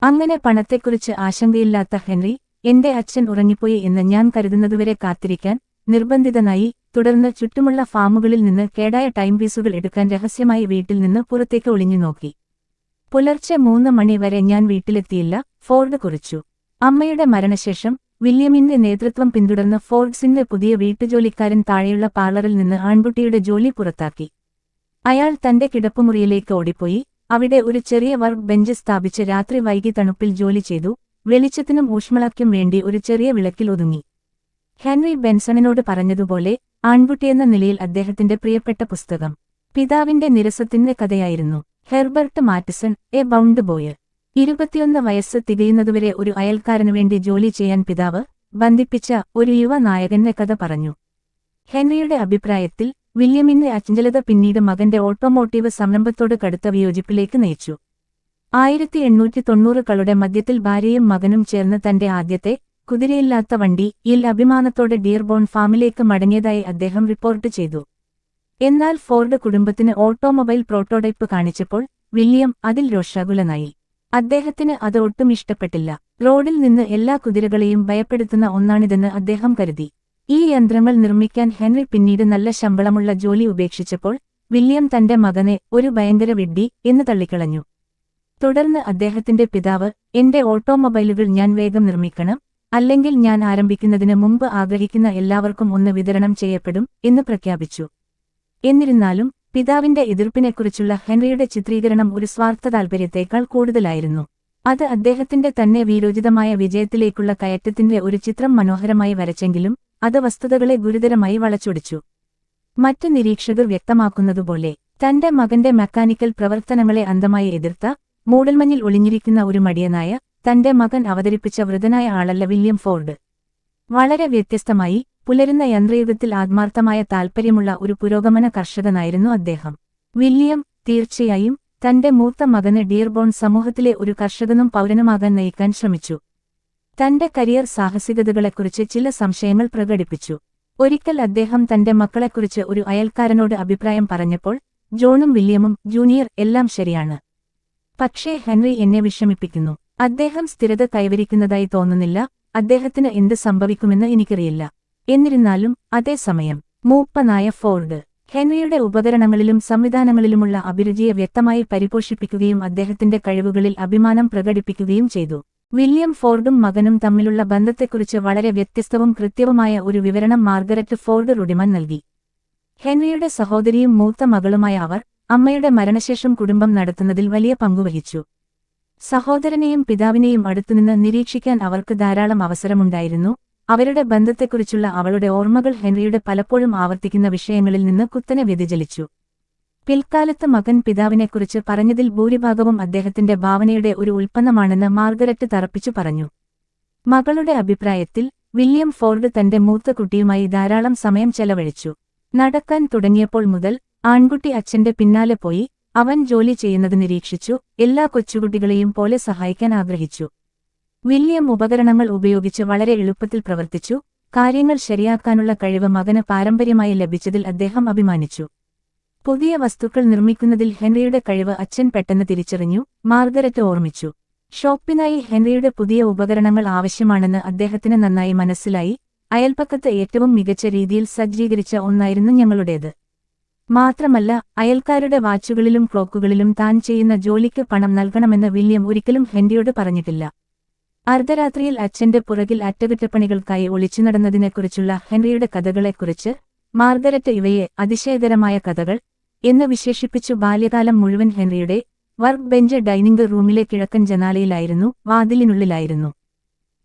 അങ്ങനെ പണത്തെക്കുറിച്ച് ആശങ്കയില്ലാത്ത ഹെൻറി, എന്റെ അച്ഛൻ ഉറങ്ങിപ്പോയി എന്ന് ഞാൻ കരുതുന്നതുവരെ കാത്തിരിക്കാൻ നിർബന്ധിതനായി. തുടർന്ന് ചുറ്റുമുള്ള ഫാമുകളിൽ നിന്ന് കേടായ ടൈം പീസുകൾ എടുക്കാൻ രഹസ്യമായി വീട്ടിൽ നിന്ന് പുറത്തേക്ക് ഒളിഞ്ഞു നോക്കി. പുലർച്ചെ 3 മണി വരെ ഞാൻ വീട്ടിലെത്തിയില്ല, ഫോർഡ് കുറിച്ചു. അമ്മയുടെ മരണശേഷം വില്യമിന്റെ നേതൃത്വം പിന്തുടർന്ന് ഫോർബ്സിന്റെ പുതിയ വീട്ടുജോലിക്കാരൻ താഴെയുള്ള പാർലറിൽ നിന്ന് ആൺകുട്ടിയുടെ ജോലി പുറത്താക്കി. അയാൾ തന്റെ കിടപ്പുമുറിയിലേക്ക് ഓടിപ്പോയി, അവിടെ ഒരു ചെറിയ വർക്ക് ബെഞ്ച് സ്ഥാപിച്ച് രാത്രി വൈകി തണുപ്പിൽ ജോലി ചെയ്തു, വെളിച്ചത്തിനും ഊഷ്മളയ്ക്കും വേണ്ടി ഒരു ചെറിയ വിളക്കിൽ ഒതുങ്ങി. ഹെൻറി ബെൻസണിനോട് പറഞ്ഞതുപോലെ ആൺകുട്ടിയെന്ന നിലയിൽ അദ്ദേഹത്തിന്റെ പ്രിയപ്പെട്ട പുസ്തകം പിതാവിന്റെ നിരസത്തിന്റെ കഥയായിരുന്നു. Herbert Mattison, a bound boy. 21 വയസ്സ് തികയുന്നതുവരെ ഒരു അയൽക്കാരനുവേണ്ടി ജോലി ചെയ്യാൻ പിതാവ് ബന്ധിപ്പിച്ച ഒരു യുവ നായകന്റെ കഥ പറഞ്ഞു. ഹെൻറിയുടെ അഭിപ്രായത്തിൽ വില്യമിന്റെ അചഞ്ചലത പിന്നീട് മകന്റെ ഓട്ടോമോട്ടീവ് സംരംഭത്തോട് കടുത്ത വിയോജിപ്പിലേക്ക് നയിച്ചു. 1890കളുടെ മധ്യത്തിൽ ഭാര്യയും മകനും ചേർന്ന് തന്റെ ആദ്യത്തെ കുതിരയില്ലാത്ത വണ്ടിയിൽ അഭിമാനത്തോടെ ഡിയർബോൺ ഫാമിലേക്ക് മടങ്ങിയതായി അദ്ദേഹം റിപ്പോർട്ട് ചെയ്തു. എന്നാൽ ഫോർഡ് കുടുംബത്തിന് ഓട്ടോമൊബൈൽ പ്രോട്ടോടൈപ്പ് കാണിച്ചപ്പോൾ വില്യം അതിൽ രോഷാകുലനായി. അദ്ദേഹത്തിന് അത് ഒട്ടും ഇഷ്ടപ്പെട്ടില്ല. റോഡിൽ നിന്ന് എല്ലാ കുതിരകളെയും ഭയപ്പെടുത്തുന്ന ഒന്നാണിതെന്ന് അദ്ദേഹം കരുതി. ഈ യന്ത്രങ്ങൾ നിർമ്മിക്കാൻ ഹെൻറി പിന്നീട് നല്ല ശമ്പളമുള്ള ജോലി ഉപേക്ഷിച്ചപ്പോൾ വില്യം തന്റെ മകനെ ഒരു ഭയങ്കര വിഡ്ഢി എന്ന് തള്ളിക്കളഞ്ഞു. തുടർന്ന് അദ്ദേഹത്തിന്റെ പിതാവ്, എന്റെ ഓട്ടോമൊബൈലുകൾ ഞാൻ വേഗം നിർമ്മിക്കണം, അല്ലെങ്കിൽ ഞാൻ ആരംഭിക്കുന്നതിന് മുമ്പ് ആഗ്രഹിക്കുന്ന എല്ലാവർക്കും ഒന്ന് വിതരണം ചെയ്യപ്പെടും എന്ന് പ്രഖ്യാപിച്ചു. എന്നിരുന്നാലും പിതാവിന്റെ എതിർപ്പിനെക്കുറിച്ചുള്ള ഹെൻറിയുടെ ചിത്രീകരണം ഒരു സ്വാർത്ഥ താൽപര്യത്തേക്കാൾ കൂടുതലായിരുന്നു. അത് അദ്ദേഹത്തിന്റെ തന്നെ വീരോചിതമായ വിജയത്തിലേക്കുള്ള കയറ്റത്തിന്റെ ഒരു ചിത്രം മനോഹരമായി വരച്ചെങ്കിലും അത് വസ്തുതകളെ ഗുരുതരമായി വളച്ചൊടിച്ചു. മറ്റു നിരീക്ഷകർ വ്യക്തമാക്കുന്നതുപോലെ തന്റെ മകന്റെ മെക്കാനിക്കൽ പ്രവർത്തനങ്ങളെ അന്ധമായി എതിർത്ത, മൂടൽമഞ്ഞിൽ ഒളിഞ്ഞിരിക്കുന്ന ഒരു മടിയനായ തന്റെ മകൻ അവതരിപ്പിച്ച വൃദ്ധനായ ആളല്ല വില്യം ഫോർഡ്. വളരെ വ്യത്യസ്തമായി, പുലരുന്ന യന്ത്രയുഗത്തിൽ ആത്മാർത്ഥമായ താൽപ്പര്യമുള്ള ഒരു പുരോഗമന കർഷകനായിരുന്നു അദ്ദേഹം. വില്യം തീർച്ചയായും തന്റെ മൂത്ത മകന് ഡിയർബോൺ സമൂഹത്തിലെ ഒരു കർഷകനും പൗരനുമാകാൻ നയിക്കാൻ ശ്രമിച്ചു. തന്റെ കരിയർ സാഹസികതകളെക്കുറിച്ച് ചില സംശയങ്ങൾ പ്രകടിപ്പിച്ചു. ഒരിക്കൽ അദ്ദേഹം തന്റെ മക്കളെക്കുറിച്ച് ഒരു അയൽക്കാരനോട് അഭിപ്രായം പറഞ്ഞപ്പോൾ, ജോണും വില്യമും ജൂനിയർ എല്ലാം ശരിയാണ്, പക്ഷേ ഹെൻറി എന്നെ വിഷമിപ്പിക്കുന്നു. അദ്ദേഹം സ്ഥിരത കൈവരിക്കുന്നതായി തോന്നുന്നില്ല, അദ്ദേഹത്തിന് എന്ത് സംഭവിക്കുമെന്ന് എനിക്കറിയില്ല. എന്നിരുന്നാലും അതേസമയം മൂപ്പനായ ഫോർഡ് ഹെൻറിയുടെ ഉപകരണങ്ങളിലും സംവിധാനങ്ങളിലുമുള്ള അഭിരുചിയെ വ്യക്തമായി പരിപോഷിപ്പിക്കുകയും അദ്ദേഹത്തിന്റെ കഴിവുകളിൽ അഭിമാനം പ്രകടിപ്പിക്കുകയും ചെയ്തു. വില്യം ഫോർഡും മകനും തമ്മിലുള്ള ബന്ധത്തെക്കുറിച്ച് വളരെ വ്യത്യസ്തവും കൃത്യവുമായ ഒരു വിവരണം മാർഗരറ്റ് ഫോർഡ് റുഡിമൻ നൽകി. ഹെൻറിയുടെ സഹോദരിയും മൂത്ത മകളുമായ അവർ അമ്മയുടെ മരണശേഷം കുടുംബം നടത്തുന്നതിൽ വലിയ പങ്കുവഹിച്ചു. സഹോദരനെയും പിതാവിനെയും അടുത്തുനിന്ന് നിരീക്ഷിക്കാൻ അവർക്ക് ധാരാളം അവസരമുണ്ടായിരുന്നു. അവരുടെ ബന്ധത്തെക്കുറിച്ചുള്ള അവളുടെ ഓർമ്മകൾ ഹെൻറിയുടെ പലപ്പോഴും ആവർത്തിക്കുന്ന വിഷയങ്ങളിൽ നിന്ന് കുത്തനെ വ്യതിചലിച്ചു. പിൽക്കാലത്ത് മകൻ പിതാവിനെക്കുറിച്ച് പറഞ്ഞതിൽ ഭൂരിഭാഗവും അദ്ദേഹത്തിന്റെ ഭാവനയുടെ ഒരു ഉൽപ്പന്നമാണെന്ന് മാർഗരറ്റ് തറപ്പിച്ചു പറഞ്ഞു. മകളുടെ അഭിപ്രായത്തിൽ വില്യം ഫോർഡ് തന്റെ മൂത്ത കുട്ടിയുമായി ധാരാളം സമയം ചെലവഴിച്ചു. നടക്കാൻ തുടങ്ങിയപ്പോൾ മുതൽ ആൺകുട്ടി അച്ഛന്റെ പിന്നാലെ പോയി, അവൻ ജോലി ചെയ്യുന്നത് നിരീക്ഷിച്ചു, എല്ലാ കൊച്ചുകുട്ടികളെയും പോലെ സഹായിക്കാൻ ആഗ്രഹിച്ചു. വില്യം ഉപകരണങ്ങൾ ഉപയോഗിച്ച് വളരെ എളുപ്പത്തിൽ പ്രവർത്തിച്ചു. കാര്യങ്ങൾ ശരിയാക്കാനുള്ള കഴിവ് മകന് പാരമ്പര്യമായി ലഭിച്ചതിൽ അദ്ദേഹം അഭിമാനിച്ചു. പുതിയ വസ്തുക്കൾ നിർമ്മിക്കുന്നതിൽ ഹെൻറിയുടെ കഴിവ് അച്ഛൻ പെട്ടെന്ന് തിരിച്ചറിഞ്ഞു, മാർഗരറ്റ് ഓർമ്മിച്ചു. ഷോപ്പിനായി ഹെൻറിയുടെ പുതിയ ഉപകരണങ്ങൾ ആവശ്യമാണെന്ന് അദ്ദേഹത്തിന് നന്നായി മനസ്സിലായി. അയൽപക്കത്ത് ഏറ്റവും മികച്ച രീതിയിൽ സജ്ജീകരിച്ച ഒന്നായിരുന്നു ഞങ്ങളുടേത്. മാത്രമല്ല, അയൽക്കാരുടെ വാച്ചുകളിലും ക്ലോക്കുകളിലും താൻ ചെയ്യുന്ന ജോലിക്ക് പണം നൽകണമെന്ന് വില്യം ഒരിക്കലും ഹെൻറിയോട് പറഞ്ഞിട്ടില്ല. അർദ്ധരാത്രിയിൽ അച്ഛന്റെ പുറകിൽ അറ്റകുറ്റപ്പണികൾക്കായി ഒളിച്ചുനടന്നതിനെക്കുറിച്ചുള്ള ഹെൻറിയുടെ കഥകളെക്കുറിച്ച് മാർഗരറ്റ് ഇവയെ അതിശയകരമായ കഥകൾ എന്ന് വിശേഷിപ്പിച്ചു. ബാല്യകാലം മുഴുവൻ ഹെൻറിയുടെ വർക്ക് ബെഞ്ച് ഡൈനിംഗ് റൂമിലെ കിഴക്കൻ ജനാലയിലായിരുന്നു, വാതിലിനുള്ളിലായിരുന്നു.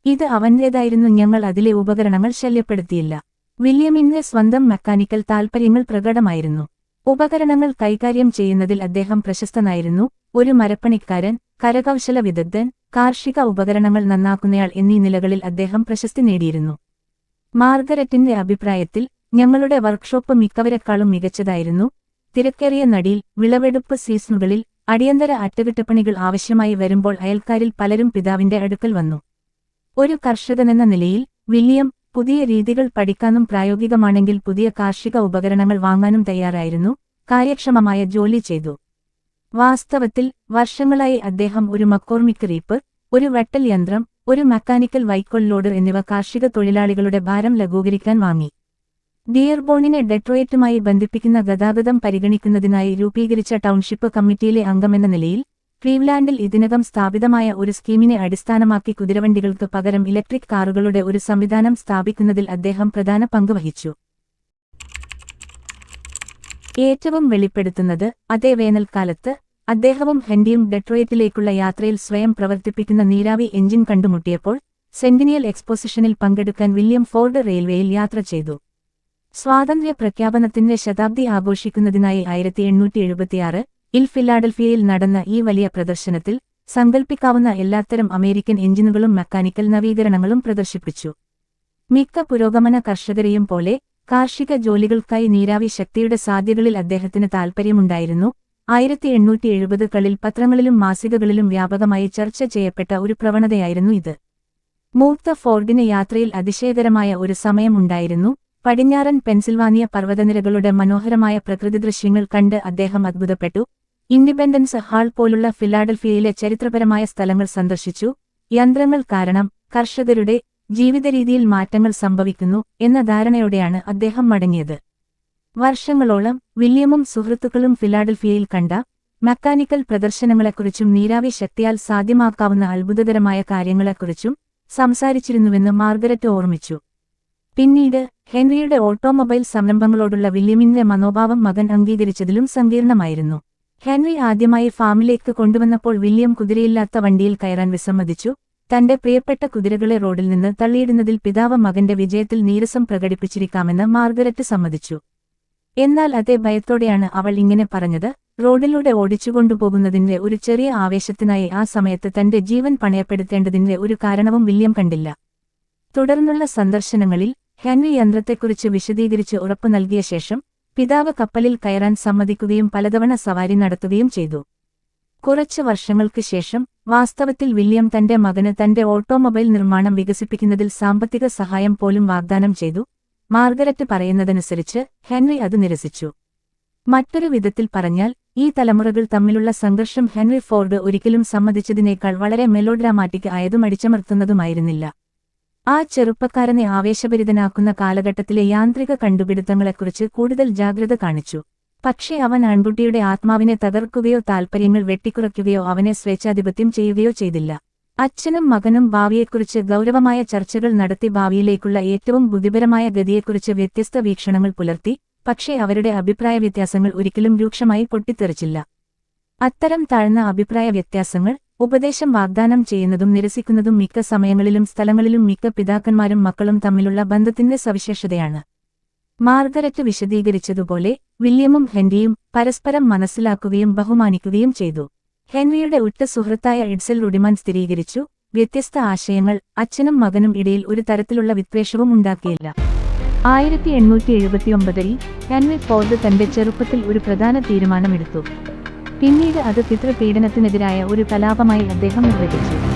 ഇത് അവന്റേതായിരുന്നു, ഞങ്ങൾ അതിലെ ഉപകരണങ്ങൾ ശല്യപ്പെടുത്തിയില്ല. വില്യമിന്റെ സ്വന്തം മെക്കാനിക്കൽ താൽപ്പര്യങ്ങൾ പ്രകടമായിരുന്നു. ഉപകരണങ്ങൾ കൈകാര്യം ചെയ്യുന്നതിൽ അദ്ദേഹം പ്രശസ്തനായിരുന്നു. ഒരു മരപ്പണിക്കാരൻ, കരകൗശല വിദഗ്ധൻ, കാർഷിക ഉപകരണങ്ങൾ നന്നാക്കുന്നയാൾ എന്നീ നിലകളിൽ അദ്ദേഹം പ്രശസ്തി നേടിയിരുന്നു. മാർഗരറ്റിന്റെ അഭിപ്രായത്തിൽ ഞങ്ങളുടെ വർക്ക്ഷോപ്പ് മിക്കവരെക്കാളും മികച്ചതായിരുന്നു. തിരക്കേറിയ നടിയിൽ, വിളവെടുപ്പ് സീസണുകളിൽ അടിയന്തര അറ്റകുറ്റപ്പണികൾ ആവശ്യമായി വരുമ്പോൾ അയൽക്കാരിൽ പലരും പിതാവിന്റെ അടുക്കൽ വന്നു. ഒരു കർഷകനെന്ന നിലയിൽ വില്യം പുതിയ രീതികൾ പഠിക്കാനും പ്രായോഗികമാണെങ്കിൽ പുതിയ കാർഷിക ഉപകരണങ്ങൾ വാങ്ങാനും തയ്യാറായിരുന്നു. കാര്യക്ഷമമായ ജോലി ചെയ്തു. വാസ്തവത്തിൽ വർഷങ്ങളായി അദ്ദേഹം ഒരു മക്കോർമിക് റീപ്പർ, ഒരു വെട്ടൽ യന്ത്രം, ഒരു മെക്കാനിക്കൽ വൈക്കോൽ ലോഡർ എന്നിവ കാർഷിക തൊഴിലാളികളുടെ ഭാരം ലഘൂകരിക്കാൻ വാങ്ങി. ഡിയർബോണിനെ ഡെട്രോയിറ്റുമായി ബന്ധിപ്പിക്കുന്ന ഗതാഗതം പരിഗണിക്കുന്നതിനായി രൂപീകരിച്ച ടൗൺഷിപ്പ് കമ്മിറ്റിയിലെ അംഗമെന്ന നിലയിൽ ക്ലീവ്ലാൻഡിൽ ഇതിനകം സ്ഥാപിതമായ ഒരു സ്കീമിനെ അടിസ്ഥാനമാക്കി കുതിരവണ്ടികൾക്ക് പകരം ഇലക്ട്രിക് കാറുകളുടെ ഒരു സംവിധാനം സ്ഥാപിക്കുന്നതിൽ അദ്ദേഹം പ്രധാന പങ്ക് വഹിച്ചു. ഏറ്റവും വെളിപ്പെടുത്തുന്നത് അതേ വേനൽക്കാലത്ത് അദ്ദേഹവും ഹെൻറിയും ഡെട്രോയിറ്റിലേക്കുള്ള യാത്രയിൽ സ്വയം പ്രവർത്തിപ്പിക്കുന്ന നീരാവി എഞ്ചിൻ കണ്ടുമുട്ടിയപ്പോൾ സെന്റിനിയൽ എക്സ്പോസിഷനിൽ പങ്കെടുക്കാൻ വില്യം ഫോർഡ് റെയിൽവേയിൽ യാത്ര ചെയ്തു. സ്വാതന്ത്ര്യ പ്രഖ്യാപനത്തിന്റെ ശതാബ്ദി ആഘോഷിക്കുന്നതിനായി 1876 ഫിലാഡൽഫിയയിൽ നടന്ന ഈ വലിയ പ്രദർശനത്തിൽ സങ്കൽപ്പിക്കാവുന്ന എല്ലാത്തരം അമേരിക്കൻ എഞ്ചിനുകളും മെക്കാനിക്കൽ നവീകരണങ്ങളും പ്രദർശിപ്പിച്ചു. മിക്ക പുരോഗമന കർഷകരെയും പോലെ കാർഷിക ജോലികൾക്കായി നീരാവി ശക്തിയുടെ സാധ്യതകളിൽ അദ്ദേഹത്തിന് താൽപ്പര്യമുണ്ടായിരുന്നു. 1870കളിൽ പത്രങ്ങളിലും മാസികകളിലും വ്യാപകമായി ചർച്ച ചെയ്യപ്പെട്ട ഒരു പ്രവണതയായിരുന്നു ഇത്. മൂത്ത ഫോർഡിന് യാത്രയിൽ അതിശയകരമായ ഒരു സമയം ഉണ്ടായിരുന്നു. പടിഞ്ഞാറൻ പെൻസിൽവാനിയ പർവ്വതനിരകളുടെ മനോഹരമായ പ്രകൃതിദൃശ്യങ്ങൾ കണ്ട് അദ്ദേഹം അത്ഭുതപ്പെട്ടു. ഇൻഡിപെൻഡൻസ് ഹാൾ പോലുള്ള ഫിലാഡൽഫിയയിലെ ചരിത്രപരമായ സ്ഥലങ്ങൾ സന്ദർശിച്ചു. യന്ത്രങ്ങൾ കാരണം കർഷകരുടെ ജീവിതരീതിയിൽ മാറ്റങ്ങൾ സംഭവിക്കുന്നു എന്ന ധാരണയോടെയാണ് അദ്ദേഹം മടങ്ങിയത്. വർഷങ്ങളോളം വില്യമും സുഹൃത്തുക്കളും ഫിലാഡൽഫിയയിൽ കണ്ട മെക്കാനിക്കൽ പ്രദർശനങ്ങളെക്കുറിച്ചും നീരാവി ശക്തിയാൽ സാധ്യമാക്കാവുന്ന അത്ഭുതകരമായ കാര്യങ്ങളെക്കുറിച്ചും സംസാരിച്ചിരുന്നുവെന്ന് മാർഗരറ്റ് ഓർമ്മിച്ചു. പിന്നീട് ഹെൻറിയുടെ ഓട്ടോമൊബൈൽ സംരംഭങ്ങളോടുള്ള വില്യമിന്റെ മനോഭാവം മകൻ അംഗീകരിച്ചതിലും സങ്കീർണമായിരുന്നു. ഹെൻറി ആദ്യമായി ഫാമിലേക്ക് കൊണ്ടുവന്നപ്പോൾ വില്യം കുതിരയില്ലാത്ത വണ്ടിയിൽ കയറാൻ വിസമ്മതിച്ചു. തന്റെ പ്രിയപ്പെട്ട കുതിരകളെ റോഡിൽ നിന്ന് തള്ളിയിടുന്നതിൽ പിതാവ് മകന്റെ വിജയത്തിൽ നീരസം പ്രകടിപ്പിച്ചിരിക്കാമെന്ന് മാർഗരറ്റ് സമ്മതിച്ചു. എന്നാൽ അതേ ഭയത്തോടെയാണ് അവൾ ഇങ്ങനെ പറഞ്ഞത്. റോഡിലൂടെ ഓടിച്ചുകൊണ്ടുപോകുന്നതിന്റെ ഒരു ചെറിയ ആവേശത്തിനായി ആ സമയത്ത് തന്റെ ജീവൻ പണയപ്പെടുത്തേണ്ടതിന്റെ ഒരു കാരണവും വില്യം കണ്ടില്ല. തുടർന്നുള്ള സന്ദർശനങ്ങളിൽ ഹെൻറി യന്ത്രത്തെക്കുറിച്ച് വിശദീകരിച്ച് ഉറപ്പു നൽകിയ ശേഷം പിതാവ് കപ്പലിൽ കയറാൻ സമ്മതിക്കുകയും പലതവണ സവാരി നടത്തുകയും ചെയ്തു. കുറച്ച് വർഷങ്ങൾക്ക് ശേഷം വാസ്തവത്തിൽ വില്യം തന്റെ മകന് തന്റെ ഓട്ടോമൊബൈൽ നിർമ്മാണം വികസിപ്പിക്കുന്നതിൽ സാമ്പത്തിക സഹായം പോലും വാഗ്ദാനം ചെയ്തു. മാർഗരറ്റ് പറയുന്നതനുസരിച്ച് ഹെൻറി അത് നിരസിച്ചു. മറ്റൊരു വിധത്തിൽ പറഞ്ഞാൽ ഈ തലമുറകൾ തമ്മിലുള്ള സംഘർഷം ഹെൻറി ഫോർഡ് ഒരിക്കലും സമ്മതിച്ചതിനേക്കാൾ വളരെ മെലോഡ്രാമാറ്റിക് ആയതും അടിച്ചമർത്തുന്നതുമായിരുന്നില്ല. ആ ചെറുപ്പക്കാരനെ ആവേശഭരിതനാക്കുന്ന കാലഘട്ടത്തിലെ യാന്ത്രിക കണ്ടുപിടുത്തങ്ങളെക്കുറിച്ച് കൂടുതൽ ജാഗ്രത കാണിച്ചു. പക്ഷേ അവൻ ആൺകുട്ടിയുടെ ആത്മാവിനെ തകർക്കുകയോ താൽപ്പര്യങ്ങൾ വെട്ടിക്കുറയ്ക്കുകയോ അവനെ സ്വേച്ഛാധിപത്യം ചെയ്യുകയോ ചെയ്തില്ല. അച്ഛനും മകനും ഭാവിയെക്കുറിച്ച് ഗൗരവമായ ചർച്ചകൾ നടത്തി ഭാവിയിലേക്കുള്ള ഏറ്റവും ബുദ്ധിപരമായ ഗതിയെക്കുറിച്ച് വ്യത്യസ്ത വീക്ഷണങ്ങൾ പുലർത്തി. പക്ഷേ അവരുടെ അഭിപ്രായ വ്യത്യാസങ്ങൾ ഒരിക്കലും രൂക്ഷമായി പൊട്ടിത്തെറിച്ചില്ല. അത്തരം താഴ്ന്ന അഭിപ്രായ വ്യത്യാസങ്ങൾ ഉപദേശം വാഗ്ദാനം ചെയ്യുന്നതും നിരസിക്കുന്നതും മിക്ക സമയങ്ങളിലും സ്ഥലങ്ങളിലും മിക്ക പിതാക്കന്മാരും മക്കളും തമ്മിലുള്ള ബന്ധത്തിന്റെ സവിശേഷതയാണ്. മാർഗരറ്റ് വിശദീകരിച്ചതുപോലെ വില്യമും ഹെൻറിയും പരസ്പരം മനസ്സിലാക്കുകയും ബഹുമാനിക്കുകയും ചെയ്തു. ഹെൻറിയുടെ ഉറ്റ സുഹൃത്തായ എഡ്സൽ റുഡിമാൻ സ്ഥിരീകരിച്ചു, വ്യത്യസ്ത ആശയങ്ങൾ അച്ഛനും മകനും ഇടയിൽ ഒരു തരത്തിലുള്ള വിദ്വേഷവും ഉണ്ടാക്കിയില്ല. 1879 ഹെൻറി ഫോർഡ് തന്റെ ചെറുപ്പത്തിൽ ഒരു പ്രധാന തീരുമാനമെടുത്തു. പിന്നീട് അത് പിതൃപീഡനത്തിനെതിരായ ഒരു കലാപമായി അദ്ദേഹം നിർവചിച്ചു.